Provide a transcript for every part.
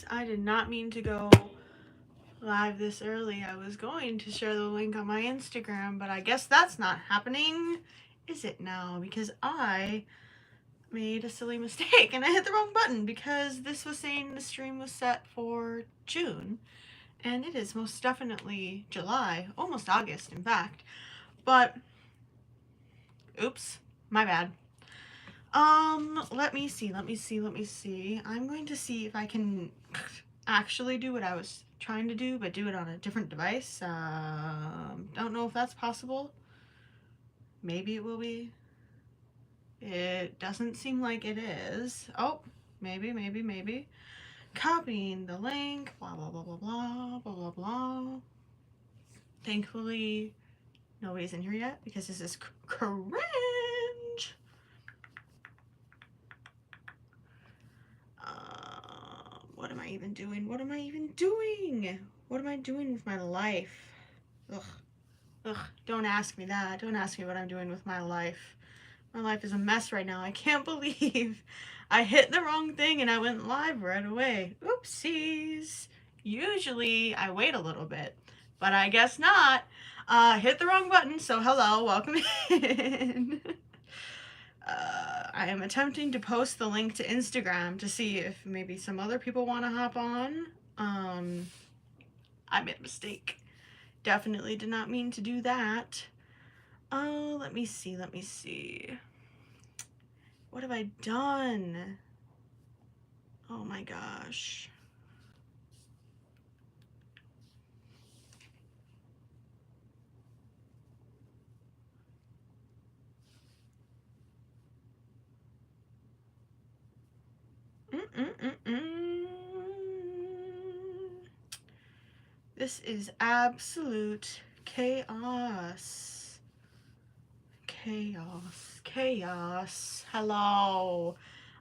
I did not mean to go live this early. I was going to share the link on my Instagram, but I guess that's not happening, is it now? Because I made a silly mistake and I hit the wrong button because this was saying the stream was set for June, and it is most definitely July, almost August in fact. But oops, my bad. Let me see. I'm going to see if I can actually do what I was trying to do, but do it on a different device. Don't know if that's possible. Maybe it will be. It doesn't seem like it is. Oh, maybe. Copying the link, blah, blah, blah, blah, blah, blah, blah, blah. Thankfully, nobody's in here yet because this is cringe. What am I even doing? What am I doing with my life? Ugh, don't ask me that. Don't ask me what I'm doing with my life. My life is a mess right now. I can't believe I hit the wrong thing and I went live right away. Oopsies. Usually I wait a little bit, but I guess not. Hit the wrong button, so hello, welcome in. I am attempting to post the link to Instagram to see if maybe some other people want to hop on. I made a mistake. Definitely did not mean to do that. Let me see. What have I done? Oh my gosh. This is absolute chaos. Chaos. Hello.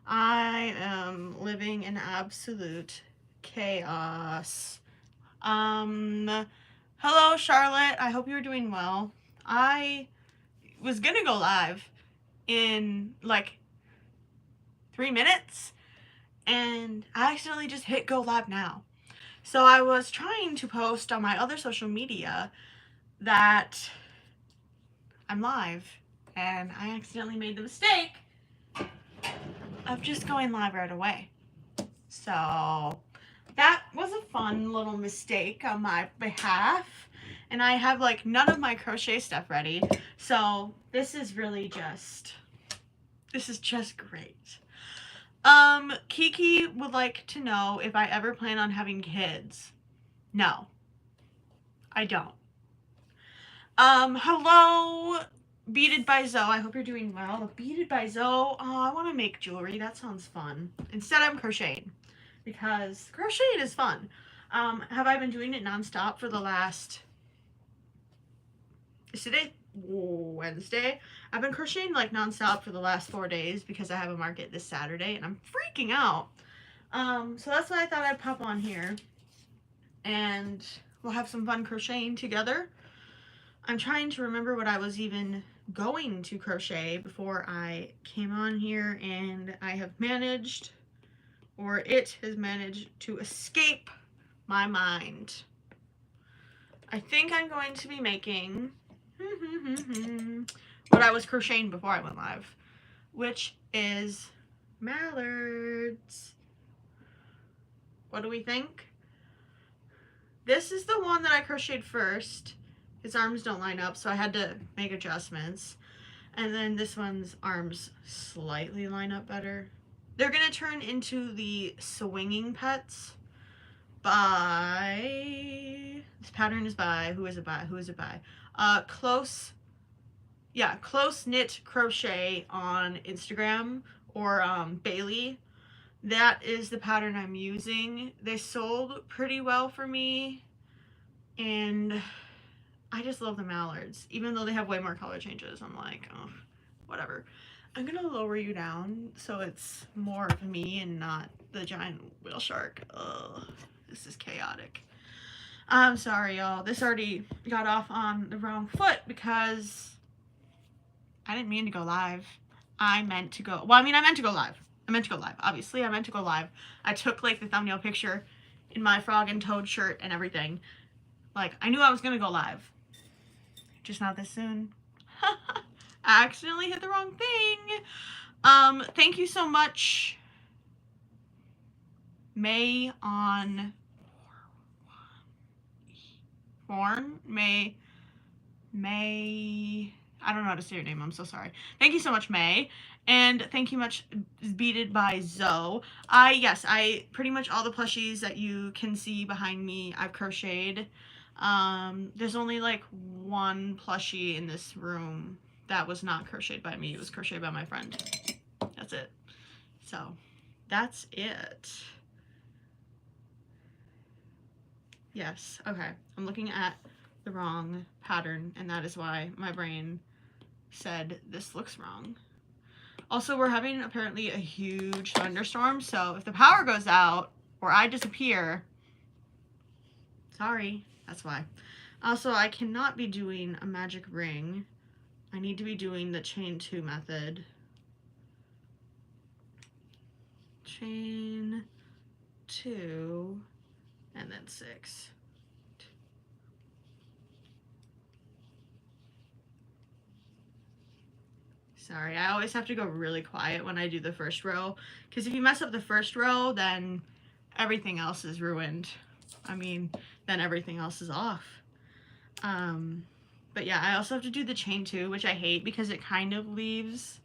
I am living in absolute chaos. Hello, Charlotte. I hope you're doing well. I was gonna go live in like 3 minutes, and I accidentally just hit go live now. So I was trying to post on my other social media that I'm live, and I accidentally made the mistake of just going live right away. So that was a fun little mistake on my behalf, and I have like none of my crochet stuff ready, so this is just great. Kiki would like to know if I ever plan on having kids. No, I don't. Hello, Beaded by Zoe. I hope you're doing well. Beaded by Zoe. Oh, I want to make jewelry. That sounds fun. Instead, I'm crocheting because crocheting is fun. Have I been doing it nonstop for the last... Is today Wednesday? I've been crocheting like nonstop for the last 4 days because I have a market this Saturday and I'm freaking out. So that's why I thought I'd pop on here and we'll have some fun crocheting together. I'm trying to remember what I was even going to crochet before I came on here, and I have managed, or it has managed, to escape my mind. I think I'm going to be making what I was crocheting before I went live, which is mallards. What do we think? This is the one that I crocheted first. His arms don't line up, so I had to make adjustments. And then this one's arms slightly line up better. They're gonna turn into the swinging pets by... This pattern is by... Who is it by? Close Knit Crochet on Instagram, or Bailey. That is the pattern I'm using. They sold pretty well for me, and I just love the mallards. Even though they have way more color changes, I'm like, oh, whatever. I'm gonna lower you down so it's more of me and not the giant whale shark. Ugh, this is chaotic. I'm sorry, y'all. This already got off on the wrong foot because I didn't mean to go live. I meant to go live. Obviously, I meant to go live. I took like the thumbnail picture in my frog and toad shirt and everything. Like, I knew I was gonna go live. Just not this soon. I accidentally hit the wrong thing. Thank you so much, May on Forn. May, I don't know how to say your name, I'm so sorry. Thank you so much, May. And thank you much, Beaded by Zoe. Yes, I pretty much all the plushies that you can see behind me, I've crocheted. There's only like one plushie in this room that was not crocheted by me. It was crocheted by my friend. That's it. So, that's it. Yes, okay. I'm looking at the wrong pattern, and that is why my brain said this looks wrong. Also, we're having apparently a huge thunderstorm, so if the power goes out or I disappear, sorry, that's why. Also, I cannot be doing a magic ring. I need to be doing the chain 2 method. Chain 2 and then 6. Sorry, I always have to go really quiet when I do the first row, because if you mess up the first row, then everything else is ruined. I mean, then everything else is off. But yeah, I also have to do the chain 2, which I hate because it kind of leaves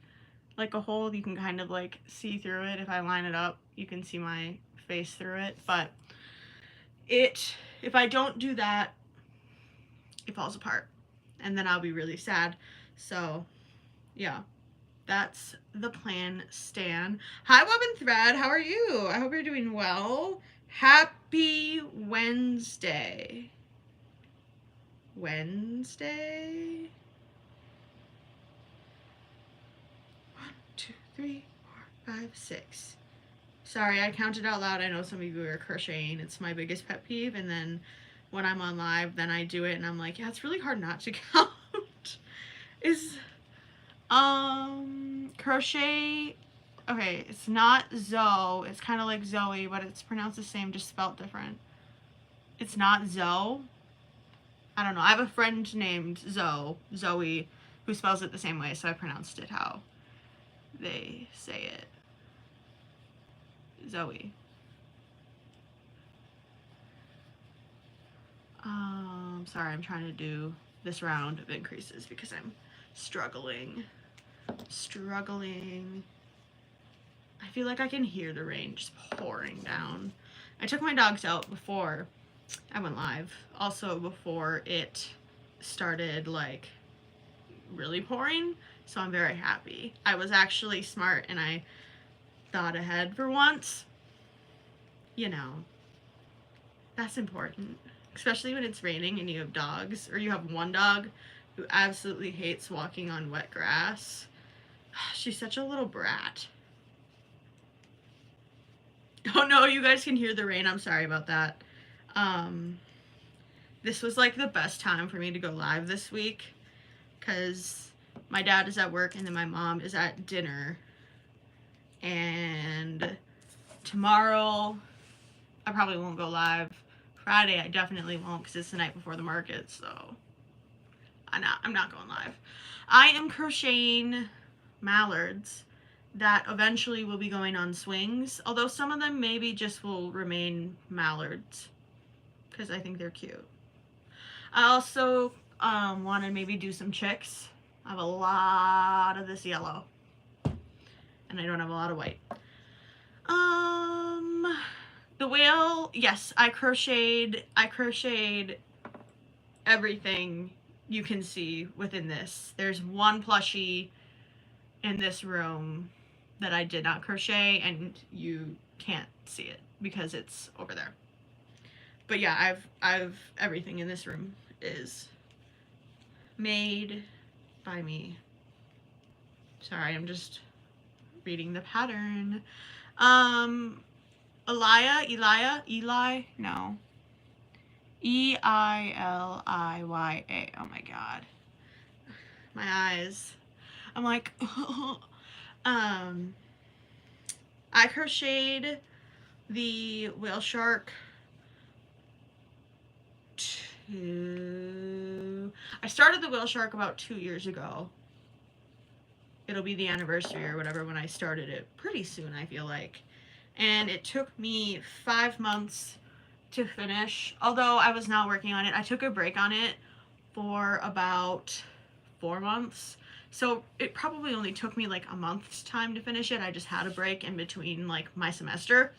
like a hole. You can kind of like see through it. If I line it up, you can see my face through it. But if I don't do that, it falls apart, and then I'll be really sad. So yeah, that's the plan, Stan. Hi, Wob and Thread. How are you? I hope you're doing well. Happy Wednesday. Wednesday? 1, 2, 3, 4, 5, 6. Sorry, I counted out loud. I know some of you are crocheting. It's my biggest pet peeve. And then when I'm on live, then I do it and I'm like, yeah, it's really hard not to count. Crochet, okay, it's not Zoe. It's kind of like Zoe, but it's pronounced the same, just spelled different. It's not Zoe. I don't know. I have a friend named Zoe, who spells it the same way, so I pronounced it how they say it. Zoe. Sorry, I'm trying to do this round of increases because I'm struggling. I feel like I can hear the rain just pouring down. I took my dogs out before I went live. Also before it started like really pouring, so I'm very happy. I was actually smart and I thought ahead for once. You know, that's important, especially when it's raining and you have dogs, or you have one dog who absolutely hates walking on wet grass. She's such a little brat. Oh no, you guys can hear the rain. I'm sorry about that. This was like the best time for me to go live this week because my dad is at work and then my mom is at dinner. And tomorrow I probably won't go live. Friday I definitely won't because it's the night before the market, so I'm not going live. I am crocheting mallards that eventually will be going on swings, although some of them maybe just will remain mallards because I think they're cute. I also want to maybe do some chicks. I have a lot of this yellow and I don't have a lot of white. The whale, yes, I crocheted everything you can see within this. There's one plushie in this room that I did not crochet and you can't see it because it's over there. But yeah, I've everything in this room is made by me. Sorry, I'm just reading the pattern. Eli, no. E-I-L-I-Y-A. Oh my god. My eyes. I'm like, I crocheted the whale shark I started the Whale Shark about 2 years ago. It'll be the anniversary or whatever when I started it pretty soon, I feel like. And it took me 5 months to finish. Although I was not working on it, I took a break on it for about 4 months. So it probably only took me like a month's time to finish it. I just had a break in between like my semester.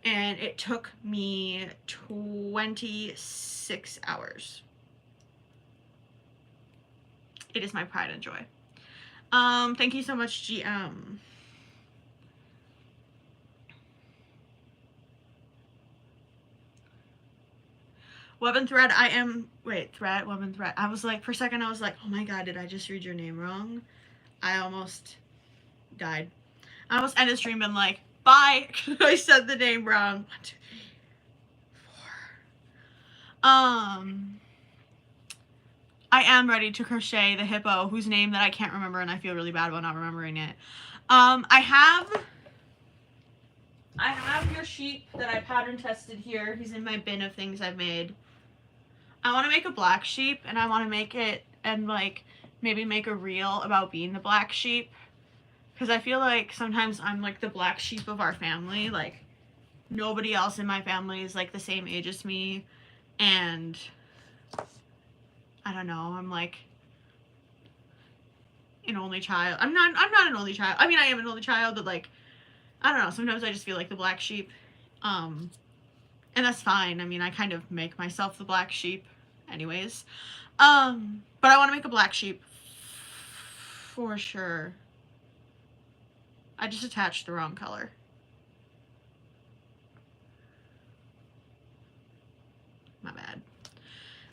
And it took me 26 hours. It is my pride and joy. Thank you so much, GM. Web and Thread, Web and Thread. I was like, for a second, I was like, oh my god, did I just read your name wrong? I almost died. I almost ended stream and like, bye! I said the name wrong. 1, 2, 3, 4. I am ready to crochet the hippo, whose name that I can't remember, and I feel really bad about not remembering it. I have your sheep that I pattern tested here. He's in my bin of things I've made. I want to make a black sheep, and I want to make it and like maybe make a reel about being the black sheep, because I feel like sometimes I'm like the black sheep of our family. Like nobody else in my family is like the same age as me, and I don't know, I'm like an only child. I'm not an only child. I mean, I am an only child, but like, I don't know, sometimes I just feel like the black sheep. And that's fine. I mean, I kind of make myself the black sheep anyways. But I want to make a black sheep for sure. I just attached the wrong color. My bad.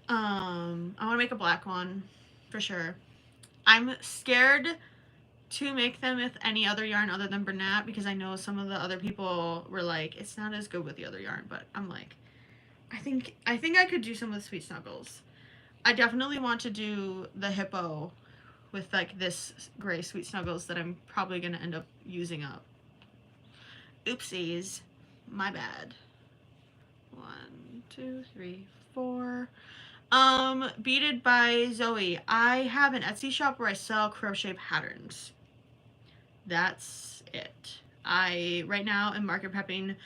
I want to make a black one for sure. I'm scared to make them with any other yarn other than Bernat, because I know some of the other people were like, it's not as good with the other yarn, but I'm like, I think I could do some with Sweet Snuggles. I definitely want to do the hippo with like this gray Sweet Snuggles that I'm probably going to end up using up. Oopsies. My bad. 1, 2, 3, 4. Beaded by Zoe. I have an Etsy shop where I sell crochet patterns. That's it. I right now am market prepping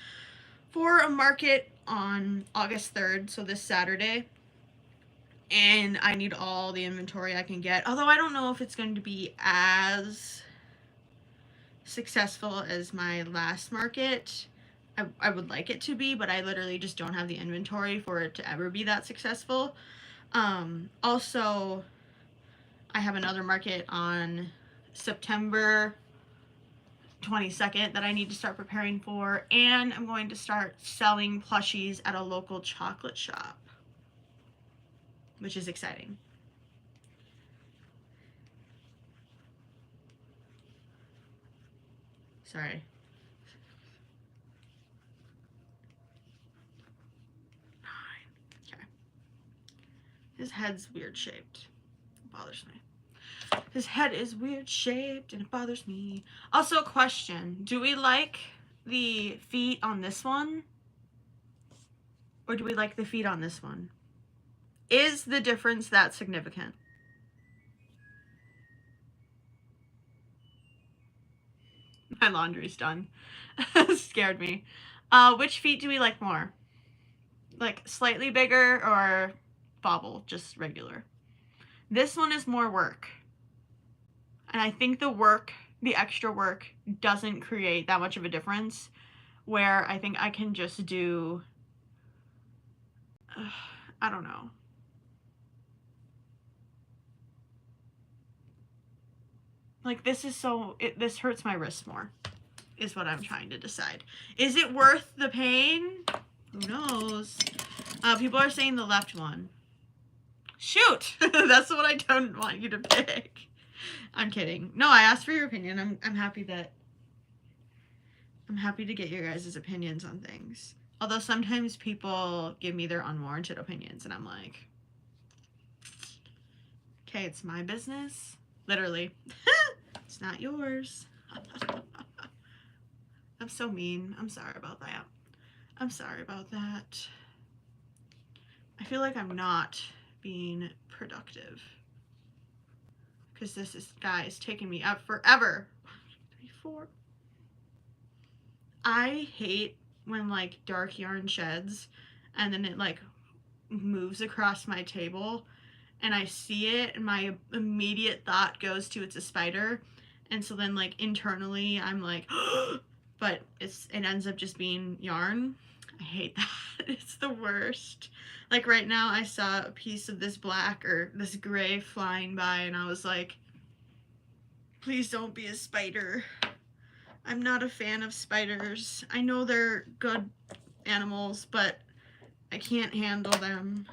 for a market on August 3rd, so this Saturday. And I need all the inventory I can get. Although I don't know if it's going to be as successful as my last market. I would like it to be, but I literally just don't have the inventory for it to ever be that successful. Also, I have another market on September 22nd that I need to start preparing for, and I'm going to start selling plushies at a local chocolate shop, which is exciting. Sorry. 9. Okay. His head's weird shaped. It bothers me. His head is weird shaped and it bothers me. Also, question. Do we like the feet on this one? Or do we like the feet on this one? Is the difference that significant? My laundry's done. Scared me. Which feet do we like more? Like slightly bigger or bobble, just regular? This one is more work. And I think the extra work doesn't create that much of a difference, where I think I can just do, I don't know. Like this is this hurts my wrist more, is what I'm trying to decide. Is it worth the pain? Who knows? People are saying the left one. Shoot! That's what I don't want you to pick. I'm kidding. No, I asked for your opinion. I'm happy to get your guys' opinions on things. Although sometimes people give me their unwarranted opinions and I'm like, okay, it's my business. Literally. It's not yours. I'm so mean. I'm sorry about that. I'm sorry about that. I feel like I'm not being productive. Because this is, guys, taking me up forever. 3, 4. I hate when like dark yarn sheds and then it like moves across my table and I see it and my immediate thought goes to it's a spider. And so then like internally I'm like, but it ends up just being yarn. I hate that. It's the worst. Like right now I saw a piece of this black or this gray flying by and I was like, please don't be a spider. I'm not a fan of spiders. I know they're good animals, but I can't handle them.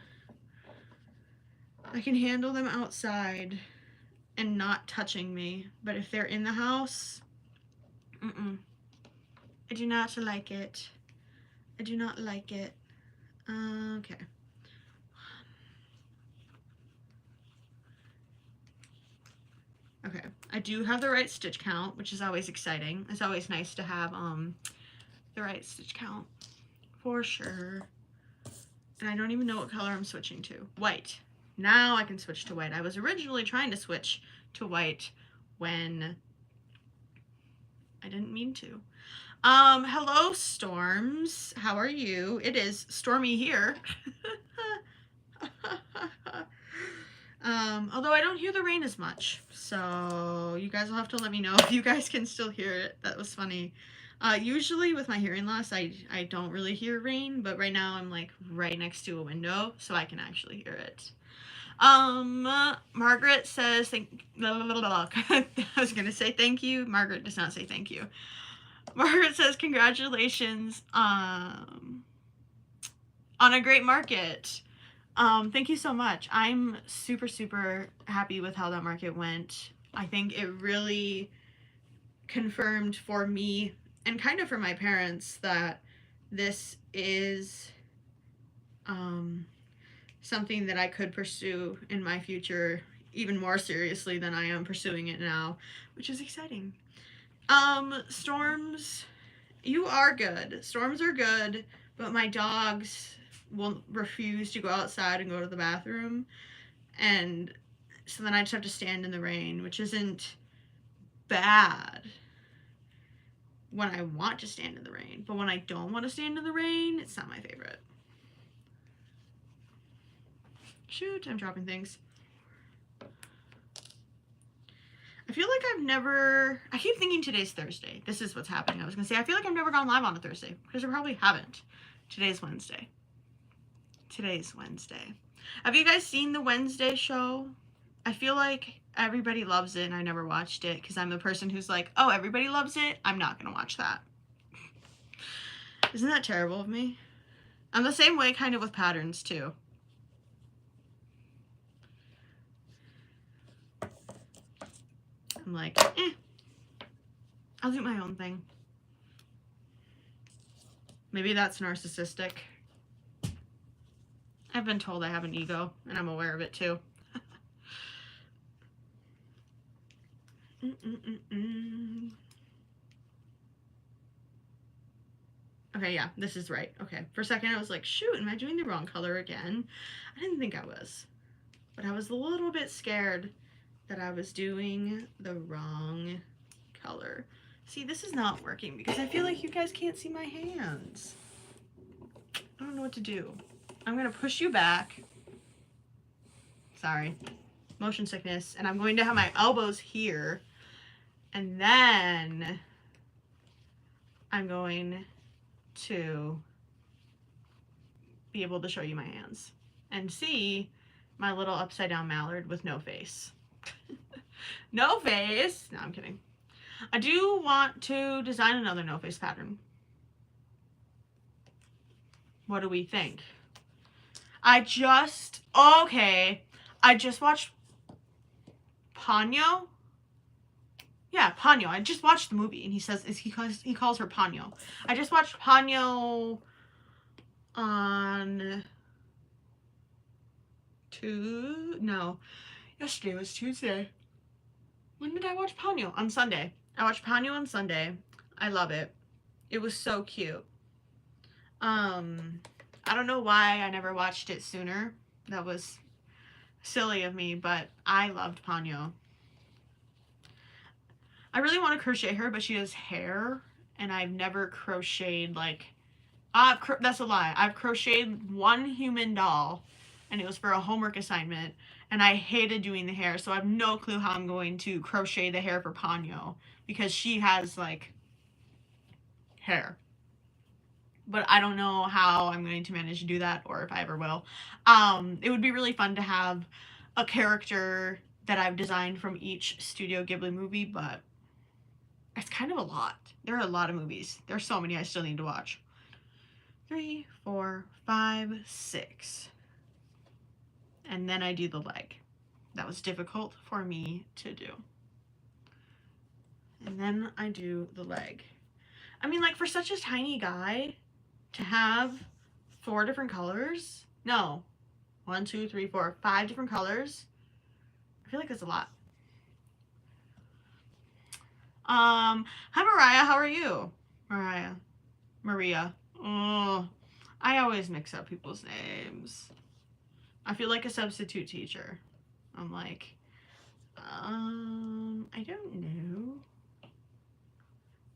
I can handle them outside and not touching me, but if they're in the house, I do not like it. I do not like it. Okay. Okay, I do have the right stitch count, which is always exciting. It's always nice to have the right stitch count, for sure. And I don't even know what color I'm switching to. White. Now I can switch to white. I was originally trying to switch to white when I didn't mean to. Hello, Storms. How are you? It is stormy here. Although I don't hear the rain as much, so you guys will have to let me know if you guys can still hear it. That was funny. Usually with my hearing loss, I don't really hear rain, but right now I'm like right next to a window, so I can actually hear it. Margaret says I was gonna say thank you. Margaret does not say thank you. Margaret says congratulations on a great market. Thank you so much. I'm super happy with how that market went. I think it really confirmed for me and kind of for my parents that this is something that I could pursue in my future even more seriously than I am pursuing it now, which is exciting. Storms, you are good. Storms are good, but my dogs will refuse to go outside and go to the bathroom, and so then I just have to stand in the rain, which isn't bad when I want to stand in the rain, but when I don't want to stand in the rain, it's not my favorite. Shoot, I'm dropping things. I feel like I keep thinking today's Thursday. This is what's happening. I was gonna say, I feel like I've never gone live on a Thursday, because I probably haven't. Today's Wednesday. Today's Wednesday. Have you guys seen the Wednesday show? I feel like everybody loves it and I never watched it because I'm the person who's like, oh, everybody loves it, I'm not gonna watch that. Isn't that terrible of me? I'm the same way kind of with patterns too. I'm like, I'll do my own thing. Maybe that's narcissistic. I've been told I have an ego, and I'm aware of it too. Okay, yeah, this is right. Okay, for a second I was like, shoot, am I doing the wrong color again? I didn't think I was, but I was a little bit scared that I was doing the wrong color. See, this is not working because I feel like you guys can't see my hands. I don't know what to do. I'm gonna push you back. Sorry, motion sickness. And I'm going to have my elbows here. And then I'm going to be able to show you my hands and see my little upside down mallard with no face. No face. No, I'm kidding. I do want to design another no face pattern. What do we think? I just watched Ponyo. Yeah, Ponyo. I just watched the movie and he says he calls her Ponyo. I just watched Ponyo on yesterday was Tuesday. When did I watch Ponyo? On Sunday. I watched Ponyo on Sunday. I love it. It was so cute. I I don't know why I never watched it sooner. That was silly of me, but I loved Ponyo. I really want to crochet her, but she has hair, and I've never crocheted, like, that's a lie. I've crocheted one human doll, and it was for a homework assignment, and I hated doing the hair, so I have no clue how I'm going to crochet the hair for Ponyo, because she has, like, hair. But I don't know how I'm going to manage to do that, or if I ever will. It would be really fun to have a character that I've designed from each Studio Ghibli movie, but it's kind of a lot. There are a lot of movies. There's so many I still need to watch. 3, 4, 5, 6. And then I do the leg. That was difficult for me to do. And then I do the leg. I mean, like, for such a tiny guy to have 4 different colors. No. 1, 2, 3, 4, 5 different colors. I feel like that's a lot. Hi, Mariah. How are you? Maria. Oh, I always mix up people's names. I feel like a substitute teacher. I'm like, I don't know.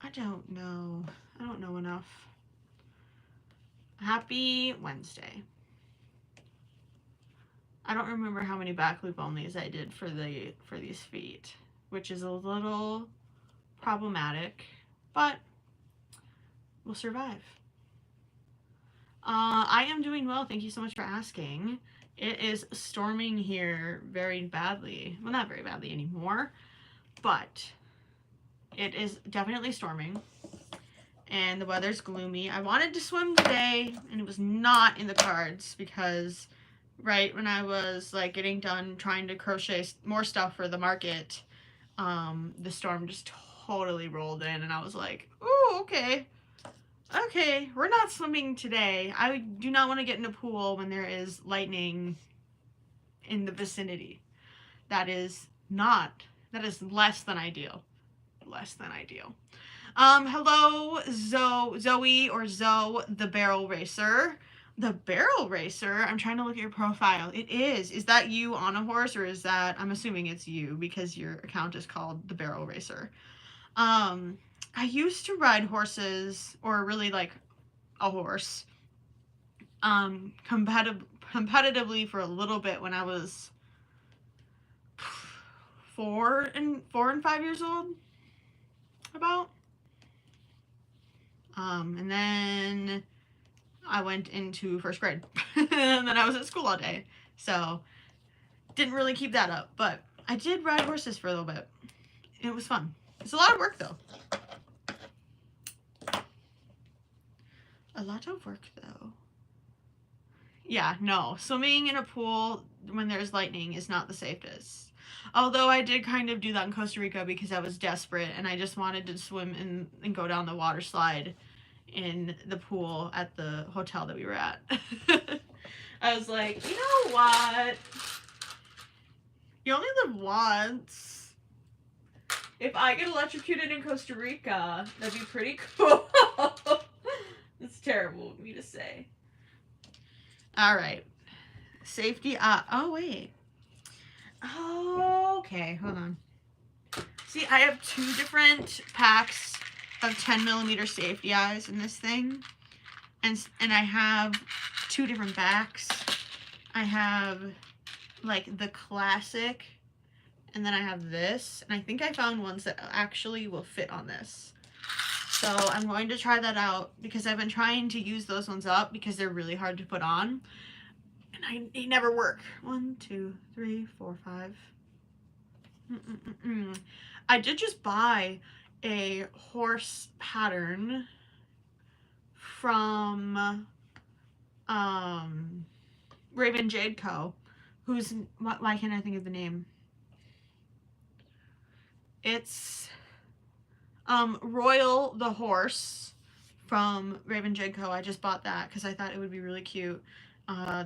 I don't know enough. Happy Wednesday. I don't remember how many back loop onlys I did for these feet, which is a little problematic, but we'll survive. I am doing well. Thank you so much for asking. It is storming here very badly. Well, not very badly anymore, but it is definitely storming. And the weather's gloomy. I wanted to swim today, and it was not in the cards because right when I was like getting done trying to crochet more stuff for the market, the storm just totally rolled in, and I was like, ooh, okay. Okay, we're not swimming today. I do not want to get in a pool when there is lightning in the vicinity. That is less than ideal. Less than ideal. Hello, Zoe or Zoe the Barrel Racer. The Barrel Racer? I'm trying to look at your profile. It is. Is that you on a horse, or is that, I'm assuming it's you because your account is called the Barrel Racer. I used to ride horses, or really like a horse, competitively for a little bit when I was 4 and 5 years old, about. And then I went into 1st grade, and then I was at school all day, so didn't really keep that up, but I did ride horses for a little bit. It was fun. It's a lot of work, though. A lot of work, though. Yeah, no. Swimming in a pool when there's lightning is not the safest. Although I did kind of do that in Costa Rica because I was desperate and I just wanted to swim and go down the water slide in the pool at the hotel that we were at. I was like, you know what? You only live once. If I get electrocuted in Costa Rica, that'd be pretty cool. It's terrible of me to say. All right. Safety. Oh, wait. Oh, okay. Hold on. See, I have 2 different packs of 10mm safety eyes in this thing. And I have 2 different backs. I have, like, the classic. And then I have this. And I think I found ones that actually will fit on this. So I'm going to try that out because I've been trying to use those ones up because they're really hard to put on. And they never work. 1, 2, 3, 4, 5. I did just buy a horse pattern from Raven Jade Co. Who's, why can't I think of the name? It's Royal the Horse from Raven Jade Co. I just bought that because I thought it would be really cute.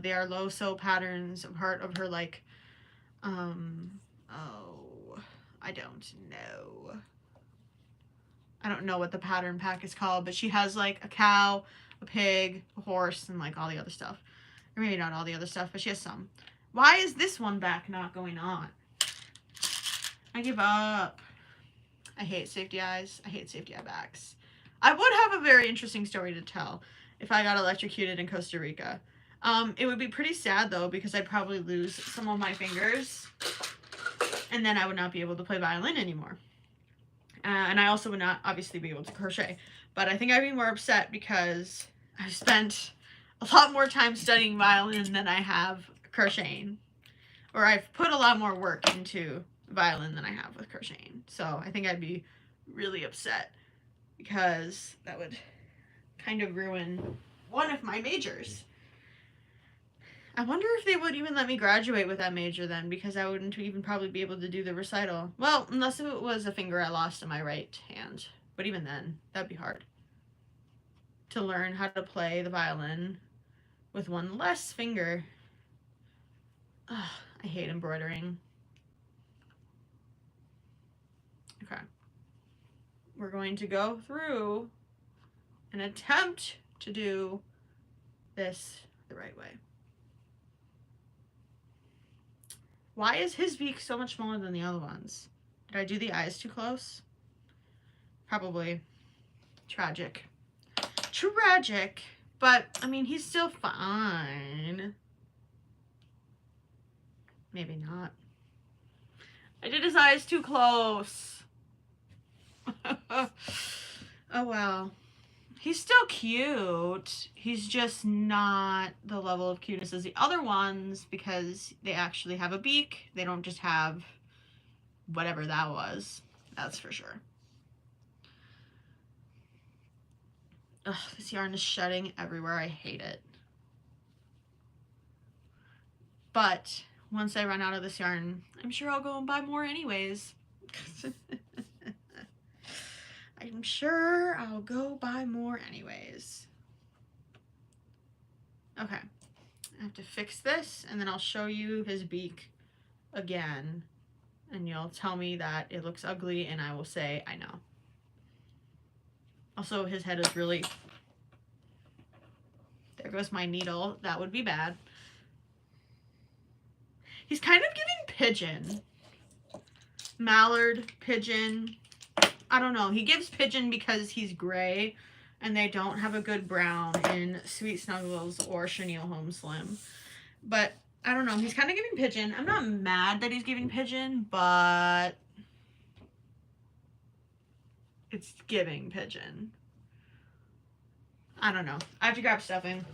They are low sew patterns, a part of her, like, oh, I don't know. I don't know what the pattern pack is called, but she has, like, a cow, a pig, a horse, and like all the other stuff. Or maybe not all the other stuff, but she has some. Why is this one back not going on? I give up. I hate safety eyes. I hate safety eye backs. I would have a very interesting story to tell if I got electrocuted in Costa Rica. It would be pretty sad though, because I'd probably lose some of my fingers, and then I would not be able to play violin anymore. And I also would not obviously be able to crochet. But I think I'd be more upset because I've spent a lot more time studying violin than I have crocheting. Or I've put a lot more work into violin than I have with crocheting. So I think I'd be really upset because that would kind of ruin one of my majors. I wonder if they would even let me graduate with that major then, because I wouldn't even probably be able to do the recital. Well, unless it was a finger I lost in my right hand. But even then, that'd be hard. To learn how to play the violin with one less finger. Ugh, I hate embroidering. Okay. We're going to go through and attempt to do this the right way. Why is his beak so much smaller than the other ones? Did I do the eyes too close? Probably. Tragic. Tragic. But, I mean, he's still fine. Maybe not. I did his eyes too close. Oh, well. He's still cute. He's just not the level of cuteness as the other ones because they actually have a beak. They don't just have whatever that was. That's for sure. Ugh, this yarn is shedding everywhere. I hate it. But once I run out of this yarn, I'm sure I'll go and buy more anyways. I'm sure I'll go buy more anyways. Okay. I have to fix this, and then I'll show you his beak again. And you'll tell me that it looks ugly, and I will say, I know. Also, his head is really... There goes my needle. That would be bad. He's kind of giving pigeon. Mallard, pigeon. I don't know. He gives pigeon because he's gray and they don't have a good brown in Sweet Snuggles or Chenille Home Slim. But I don't know. He's kind of giving pigeon. I'm not mad that he's giving pigeon, but it's giving pigeon. I don't know. I have to grab stuffing.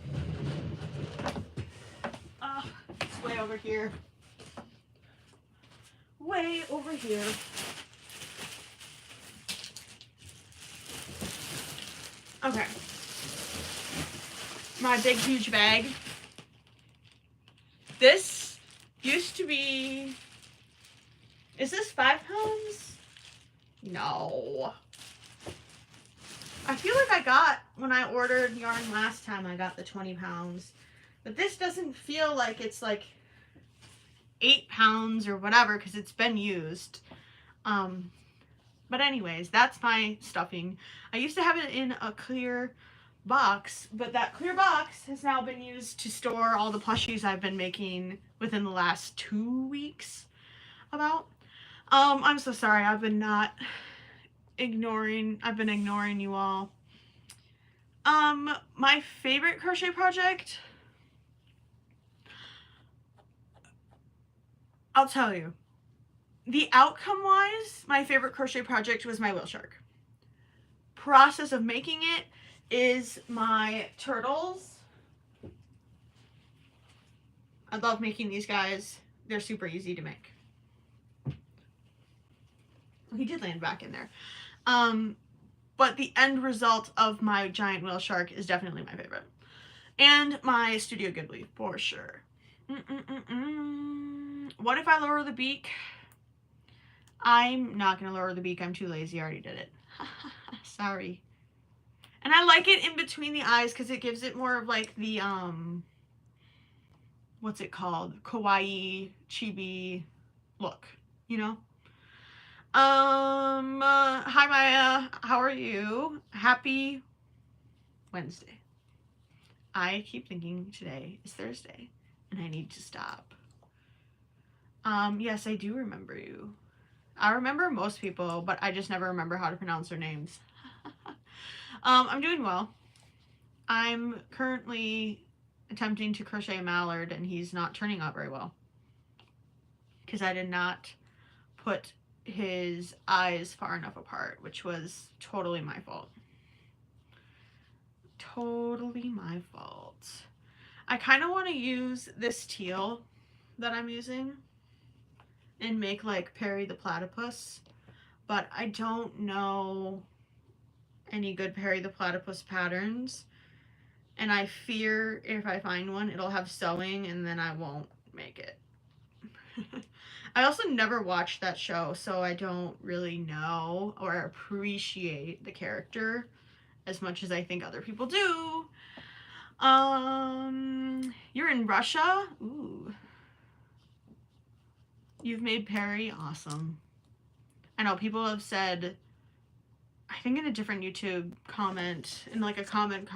Oh, it's way over here. Way over here. Okay. My big, huge bag. This used to be... Is this 5 pounds? No. I feel like I got, when I ordered yarn last time, I got the 20 pounds. But this doesn't feel like it's like 8 pounds or whatever because it's been used. But anyways, that's my stuffing. I used to have it in a clear box, but that clear box has now been used to store all the plushies I've been making within the last 2 weeks about. I'm so sorry. I've been ignoring you all. My favorite crochet project, I'll tell you. The outcome-wise, my favorite crochet project was my whale shark. Process of making it is my turtles. I love making these guys. They're super easy to make. He did land back in there. But the end result of my giant whale shark is definitely my favorite. And my Studio Ghibli, for sure. What if I lower the beak? I'm not going to lower the beak. I'm too lazy. I already did it. Sorry. And I like it in between the eyes because it gives it more of like the, what's it called? Kawaii, chibi look, you know? Hi Maya. How are you? Happy Wednesday. I keep thinking today is Thursday and I need to stop. Yes, I do remember you. I remember most people, but I just never remember how to pronounce their names. I'm doing well. I'm currently attempting to crochet a mallard and he's not turning out very well. Because I did not put his eyes far enough apart, which was totally my fault. Totally my fault. I kind of want to use this teal that I'm using and make like Perry the Platypus, but I don't know any good Perry the Platypus patterns, and I fear if I find one it'll have sewing and then I won't make it. I also never watched that show, so I don't really know or appreciate the character as much as I think other people do. You're in Russia? Ooh. You've made Perry? Awesome. I know people have said, I think in a different YouTube comment, in like a comment,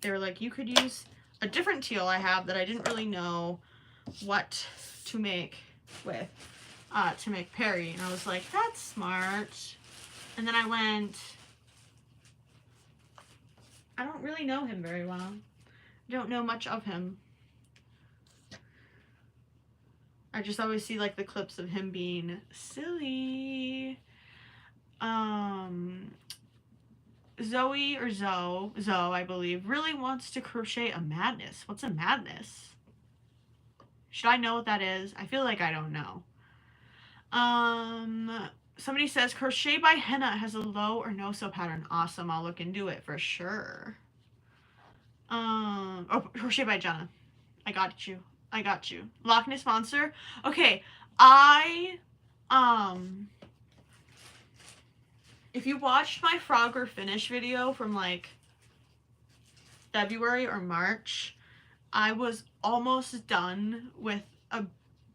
they were like, you could use a different teal I have that I didn't really know what to make with, to make Perry. And I was like, that's smart. And then I went, I don't really know him very well. I don't know much of him. I just always see like the clips of him being silly. Zoe or Zoe, I believe, really wants to crochet a madness. What's a madness? Should I know what that is? I feel like I don't know. Somebody says crochet by henna has a low or no sew pattern. Awesome, I'll look into it for sure. Oh, crochet by Jenna. I got you. I got you. Loch Ness Monster. Okay, if you watched my Frogger finish video from like February or March, I was almost done with a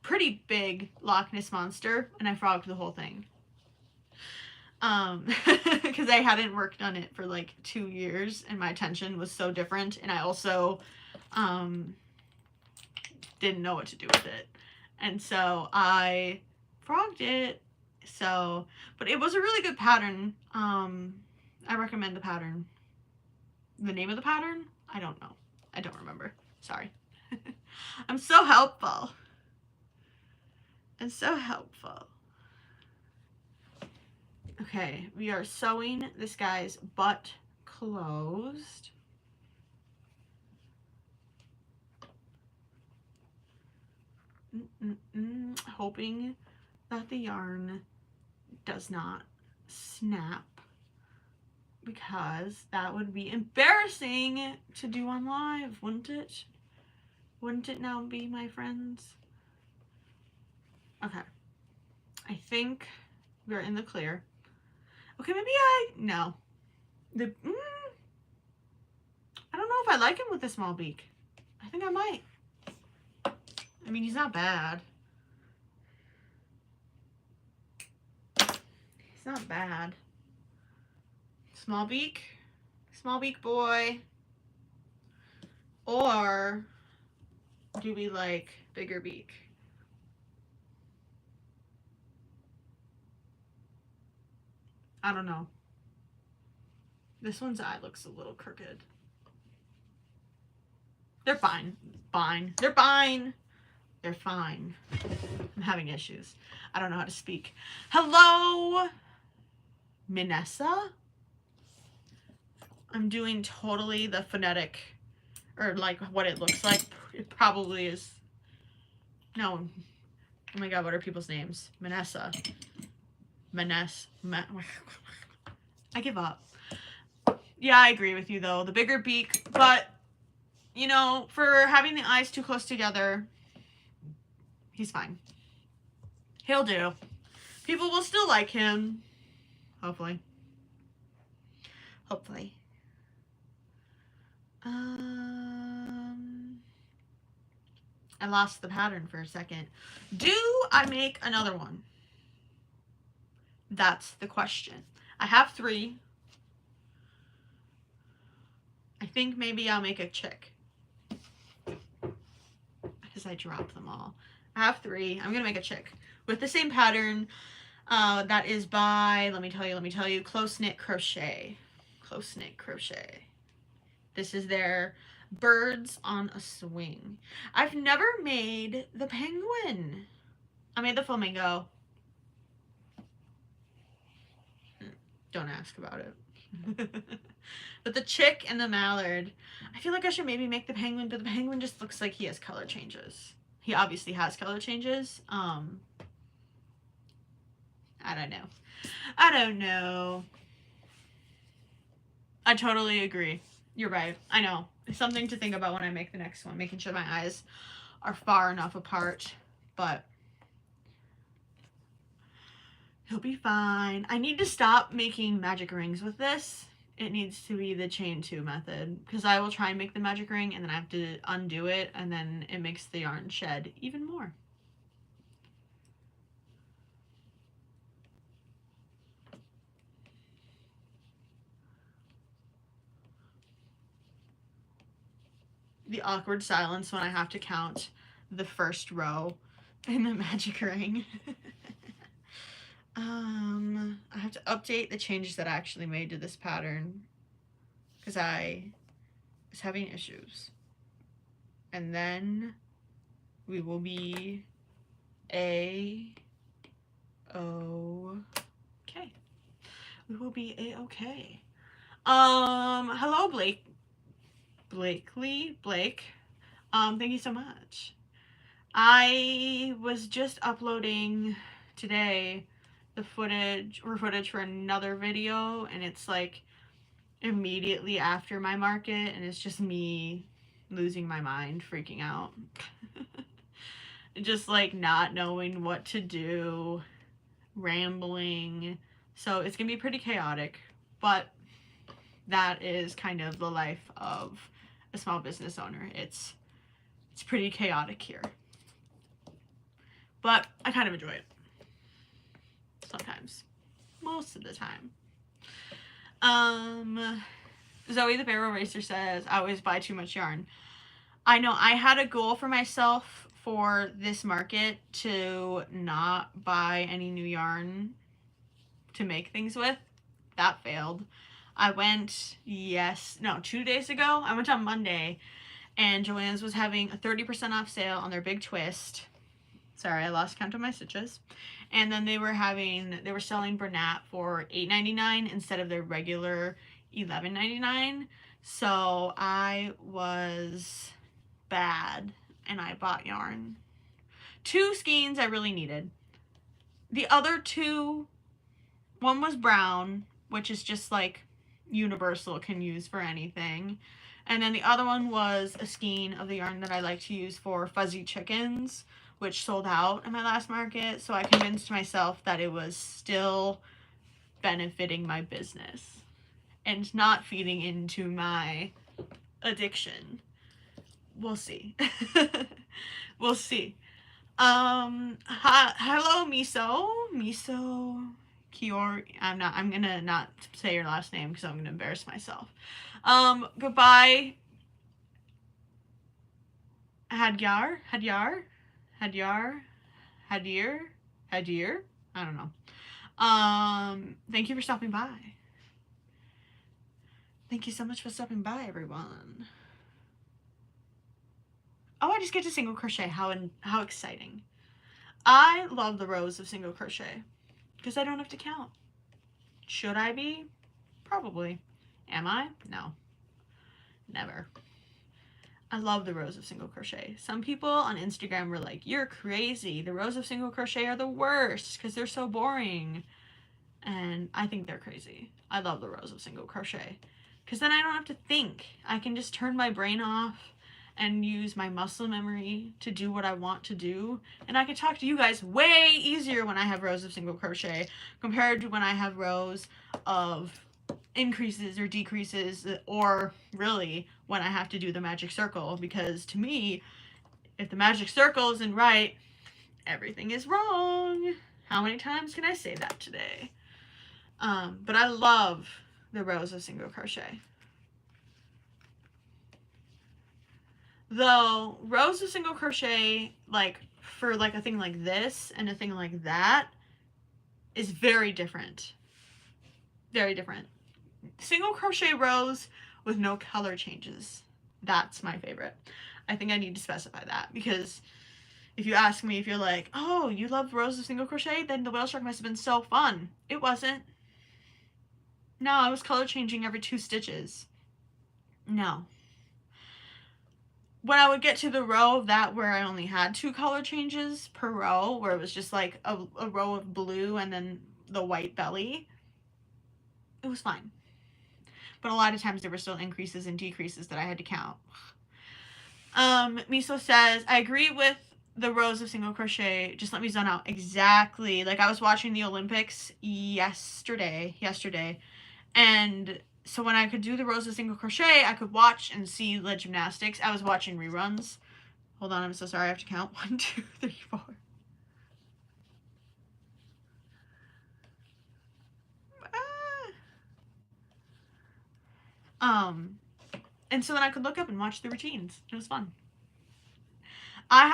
pretty big Loch Ness Monster and I frogged the whole thing. Because I hadn't worked on it for like 2 years and my attention was so different, and I also didn't know what to do with it, and so I frogged it. So, but it was a really good pattern. I recommend the pattern. The name of the pattern? I don't know. I don't remember. Sorry. I'm so helpful. I'm so helpful. Okay, we are sewing this guy's butt closed. Hoping that the yarn does not snap, because that would be embarrassing to do on live, wouldn't it? Wouldn't it now be, my friends? Okay. I think we're in the clear. Okay, maybe no. I don't know if I like him with a small beak. I think I might. I mean, he's not bad. He's not bad. Small beak boy. Or do we like bigger beak? I don't know. This one's eye looks a little crooked. They're fine. Fine. They're fine. They're fine. I'm having issues. I don't know how to speak. Hello, Minessa. I'm doing totally the phonetic, or like what it looks like. It probably is. No. Oh my god, what are people's names? Minessa. I give up. Yeah, I agree with you though. The bigger beak, but you know, for having the eyes too close together, he's fine. He'll do. People will still like him. Hopefully. Hopefully. I lost the pattern for a second. Do I make another one? That's the question. I have 3. I think maybe I'll make a chick. Because I dropped them all. I have 3. I'm going to make a chick. With the same pattern. That is by, let me tell you, Close Knit Crochet. Close Knit Crochet. This is their Birds on a Swing. I've never made the penguin. I made the flamingo. Don't ask about it. But the chick and the mallard, I feel like I should maybe make the penguin, but the penguin just looks like he has color changes. He obviously has color changes. I don't know. I don't know. I totally agree. You're right. I know. It's something to think about when I make the next one, making sure my eyes are far enough apart, but he'll be fine. I need to stop making magic rings with this. It needs to be the chain 2 method, because I will try and make the magic ring and then I have to undo it, and then it makes the yarn shed even more. The awkward silence when I have to count the first row in the magic ring. I have to update the changes that I actually made to this pattern because I was having issues. And then we will be A-okay. We will be A-okay. Hello, Blake. Blake. Thank you so much. I was just uploading today the footage for another video, and it's like immediately after my market, and it's just me losing my mind, freaking out. Just like not knowing what to do, rambling. So it's gonna be pretty chaotic, but that is kind of the life of a small business owner. It's pretty chaotic here, but I kind of enjoy it sometimes, most of the time. Zoe the Barrel Racer says, I always buy too much yarn. I know I had a goal for myself for this market to not buy any new yarn to make things with. That failed. I went, 2 days ago. I went on Monday, and Joann's was having a 30% off sale on their big twist. Sorry, I lost count of my stitches. And then they were selling Bernat for $8.99 instead of their regular $11.99. So I was bad, and I bought yarn. 2 skeins I really needed. The other 2, one was brown, which is just like universal, can use for anything. And then the other one was a skein of the yarn that I like to use for fuzzy chickens, which sold out in my last market. So I convinced myself that it was still benefiting my business and not feeding into my addiction. We'll see. We'll see. Hello, Miso Kiori. I'm gonna not say your last name because I'm gonna embarrass myself. Goodbye. Hadir. I don't know. Thank you for stopping by. Thank you so much for stopping by, everyone. Oh, I just get to single crochet. How exciting. I love the rows of single crochet because I don't have to count. Should I be? Probably. Am I? No. Never. I love the rows of single crochet. Some people on Instagram were like, you're crazy. The rows of single crochet are the worst because they're so boring. And I think they're crazy. I love the rows of single crochet because then I don't have to think. I can just turn my brain off and use my muscle memory to do what I want to do. And I can talk to you guys way easier when I have rows of single crochet compared to when I have rows of increases or decreases, or really when I have to do the magic circle, because to me, if the magic circle isn't right, everything is wrong. How many times can I say that today? But I love the rows of single crochet. Though rows of single crochet, like for like a thing like this and a thing like that, is very different. Very different. Single crochet rows with no color changes. That's my favorite. I think I need to specify that, because if you ask me if you're like, oh, you love rows of single crochet, then the whale shark must have been so fun. It wasn't. No, I was color changing every 2 stitches. No. When I would get to the row of that where I only had 2 color changes per row, where it was just like a row of blue and then the white belly, it was fine. But a lot of times there were still increases and decreases that I had to count. Miso says, I agree with the rows of single crochet. Just let me zone out. Exactly. Like, I was watching the Olympics yesterday, and so when I could do the rows of single crochet, I could watch and see the gymnastics. I was watching reruns. Hold on, I'm so sorry. I have to count. 1, 2, 3, 4. And so then I could look up and watch the routines. It was fun. I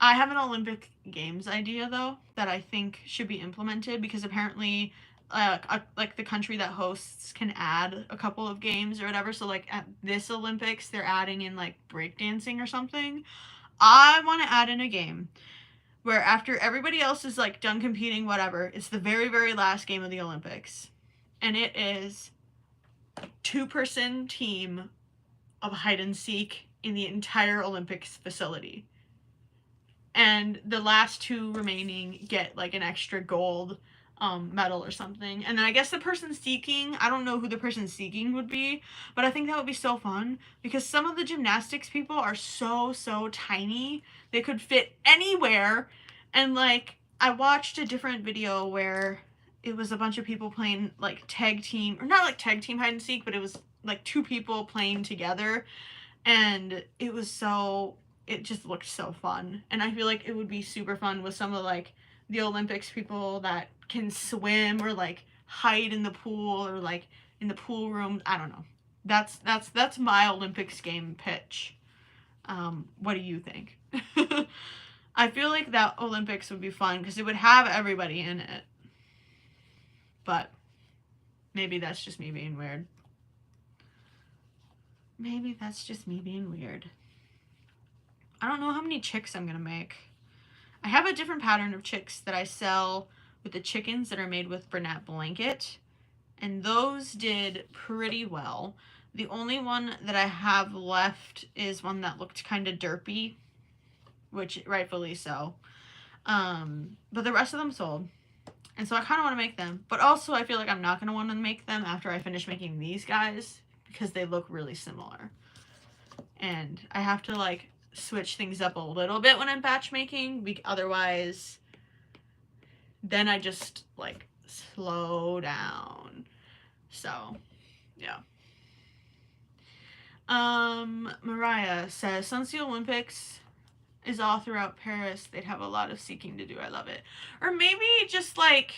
have an Olympic Games idea though that I think should be implemented, because apparently like the country that hosts can add a couple of games or whatever. So like at this Olympics they're adding in like breakdancing or something. I want to add in a game where after everybody else is like done competing, whatever, it's the very, very last game of the Olympics. And it is 2-person team of hide and seek in the entire Olympics facility. And the last 2 remaining get like an extra gold medal or something. And then I guess the person seeking, I don't know who the person seeking would be, but I think that would be so fun, because some of the gymnastics people are so tiny. They could fit anywhere. And like, I watched a different video where it was a bunch of people playing like tag team, or not like tag team hide and seek, but it was like 2 people playing together. And it was it just looked so fun. And I feel like it would be super fun with some of like the Olympics people that can swim or like hide in the pool or like in the pool room. I don't know. That's my Olympics game pitch. What do you think? I feel like that Olympics would be fun because it would have everybody in it. But maybe that's just me being weird. Maybe that's just me being weird. I don't know how many chicks I'm gonna make. I have a different pattern of chicks that I sell with the chickens that are made with Bernat blanket, and those did pretty well. The only one that I have left is one that looked kind of derpy, which rightfully so. But the rest of them sold. And so I kind of want to make them. But also I feel like I'm not going to want to make them after I finish making these guys, because they look really similar. And I have to like switch things up a little bit when I'm batch making. Otherwise, then I just like slow down. So, yeah. Mariah says, since the Olympics is all throughout Paris, they'd have a lot of seeking to do. I love it. Or maybe just like,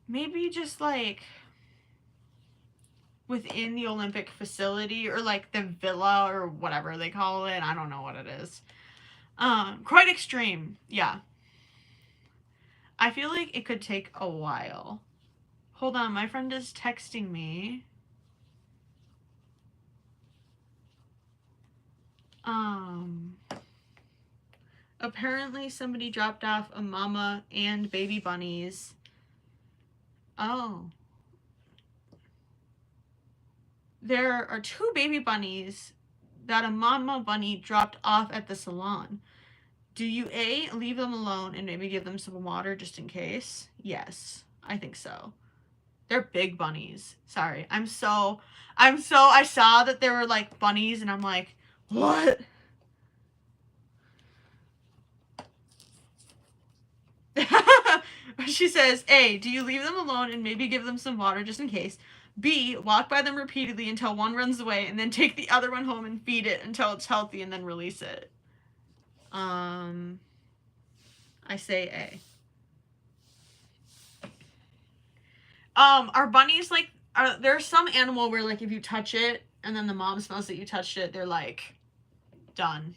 maybe just like within the Olympic facility, or like the villa or whatever they call it. I don't know what it is. Quite extreme. Yeah. I feel like it could take a while. Hold on, my friend is texting me. Apparently somebody dropped off a mama and baby bunnies. Oh. There are 2 baby bunnies that a mama bunny dropped off at the salon. Do you A, leave them alone and maybe give them some water just in case? Yes, I think so. They're big bunnies. Sorry. I saw that there were like bunnies and I'm like, what? She says, A, do you leave them alone and maybe give them some water just in case? B, walk by them repeatedly until one runs away and then take the other one home and feed it until it's healthy and then release it. I say A. Our bunnies, like, there's some animal where, like, if you touch it and then the mom smells that you touched it, they're like, done.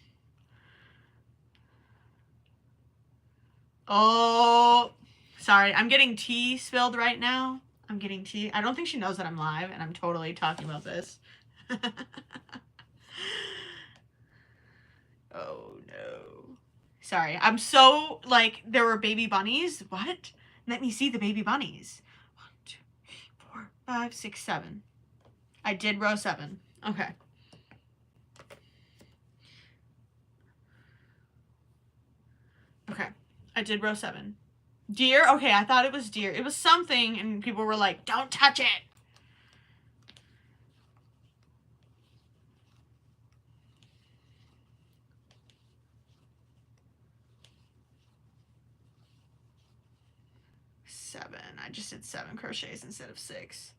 Oh, sorry. I'm getting tea spilled right now. I'm getting tea. I don't think she knows that I'm live and I'm totally talking about this. Oh, no. Sorry. I'm so, like, there were baby bunnies. What? Let me see the baby bunnies. 1, 2, 3, 4, 5, 6, 7. I did row 7. Okay. Okay. I did row 7. Deer? Okay, I thought it was deer. It was something, and people were like, don't touch it. Seven. I just did 7 crochets instead of 6.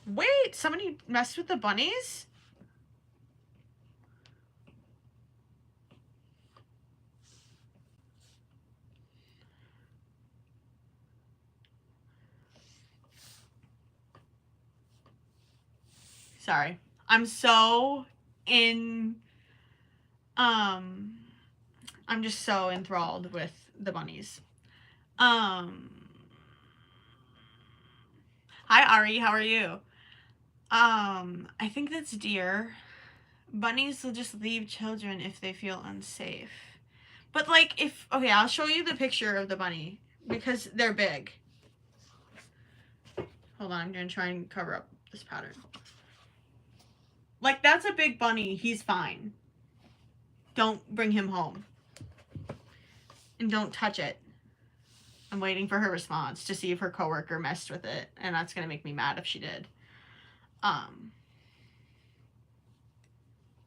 Wait, somebody messed with the bunnies? Sorry. I'm so in, I'm just so enthralled with the bunnies. Hi Ari, how are you? I think that's deer. Bunnies will just leave children if they feel unsafe. But like okay, I'll show you the picture of the bunny because they're big. Hold on, I'm gonna try and cover up this pattern. Like, that's a big bunny. He's fine. Don't bring him home. And don't touch it. I'm waiting for her response to see if her coworker messed with it, and that's gonna make me mad if she did.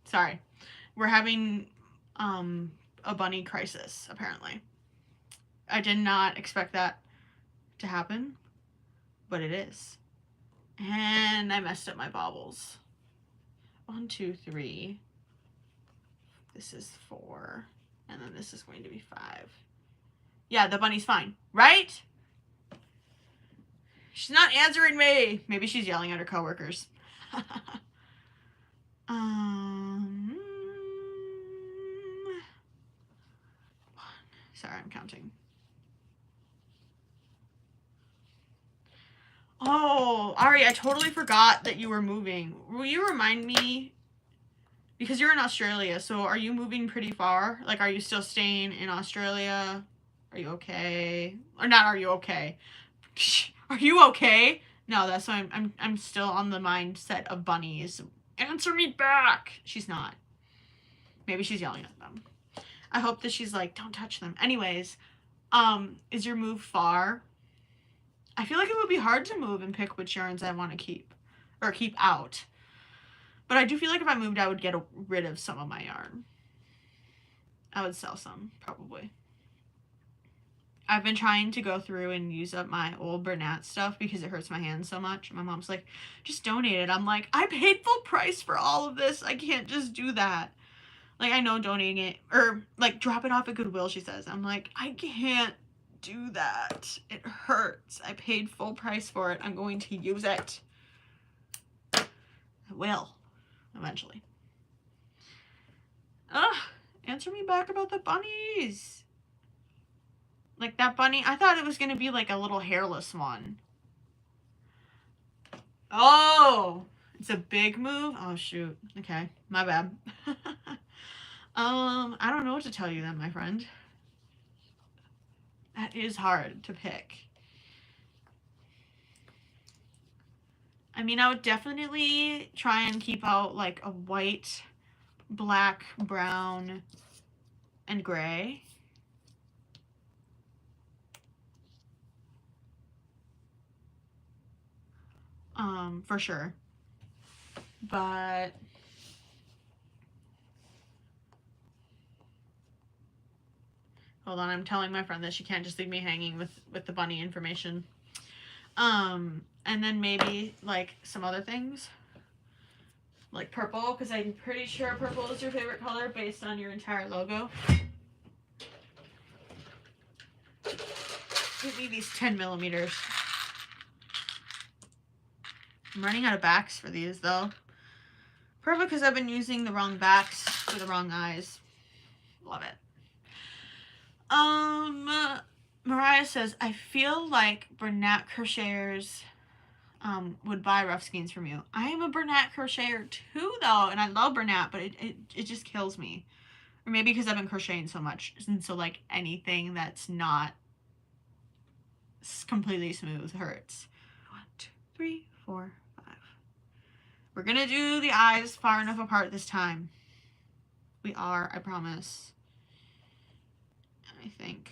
Sorry. We're having a bunny crisis, apparently. I did not expect that to happen, but it is. And I messed up my baubles. 1, 2, 3. This is 4. And then this is going to be 5. Yeah, the bunny's fine, right? She's not answering me. Maybe she's yelling at her coworkers. Sorry, I'm counting. Oh, Ari, I totally forgot that you were moving. Will you remind me? Because you're in Australia, so are you moving pretty far? Like, are you still staying in Australia? Are you okay? Or not, are you okay? Are you okay? No, that's why I'm still on the mindset of bunnies. Answer me back! She's not. Maybe she's yelling at them. I hope that she's like, don't touch them. Anyways, is your move far? I feel like it would be hard to move and pick which yarns I want to keep. Or keep out. But I do feel like if I moved, I would get rid of some of my yarn. I would sell some, probably. I've been trying to go through and use up my old Bernat stuff because it hurts my hands so much. My mom's like, just donate it. I'm like, I paid full price for all of this. I can't just do that. Like, I know donating it, or like drop it off at Goodwill, she says. I'm like, I can't do that. It hurts. I paid full price for it. I'm going to use it. I will, eventually. Ugh, answer me back about the bunnies. Like, that bunny, I thought it was going to be like a little hairless one. Oh, it's a big move? Oh, shoot. Okay, my bad. I don't know what to tell you then, my friend. That is hard to pick. I mean, I would definitely try and keep out like a white, black, brown, and gray. For sure. But hold on, I'm telling my friend that she can't just leave me hanging with the bunny information. And then maybe like some other things. like purple, because I'm pretty sure purple is your favorite color based on your entire logo. Give me these 10 millimeters. I'm running out of backs for these though. Probably because I've been using the wrong backs for the wrong eyes. Love it. Mariah says, I feel like Bernat crocheters would buy rough skeins from you. I am a Bernat crocheter too though, and I love Bernat, but it just kills me. Or maybe because I've been crocheting so much, and so like anything that's not completely smooth hurts. 1, 2, 3, 4, 5. We're gonna do the eyes far enough apart this time. We are, I promise. I think.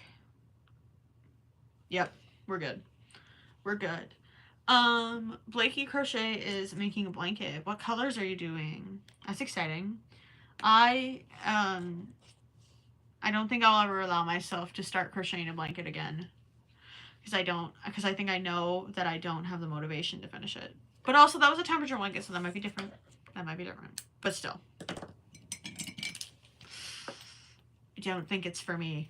Yep, we're good. We're good. Blakey Crochet is making a blanket. What colors are you doing? That's exciting. I don't think I'll ever allow myself to start crocheting a blanket again. Because I think I know that I don't have the motivation to finish it. But also, that was a temperature blanket, so that might be different. That might be different. But still. I don't think it's for me.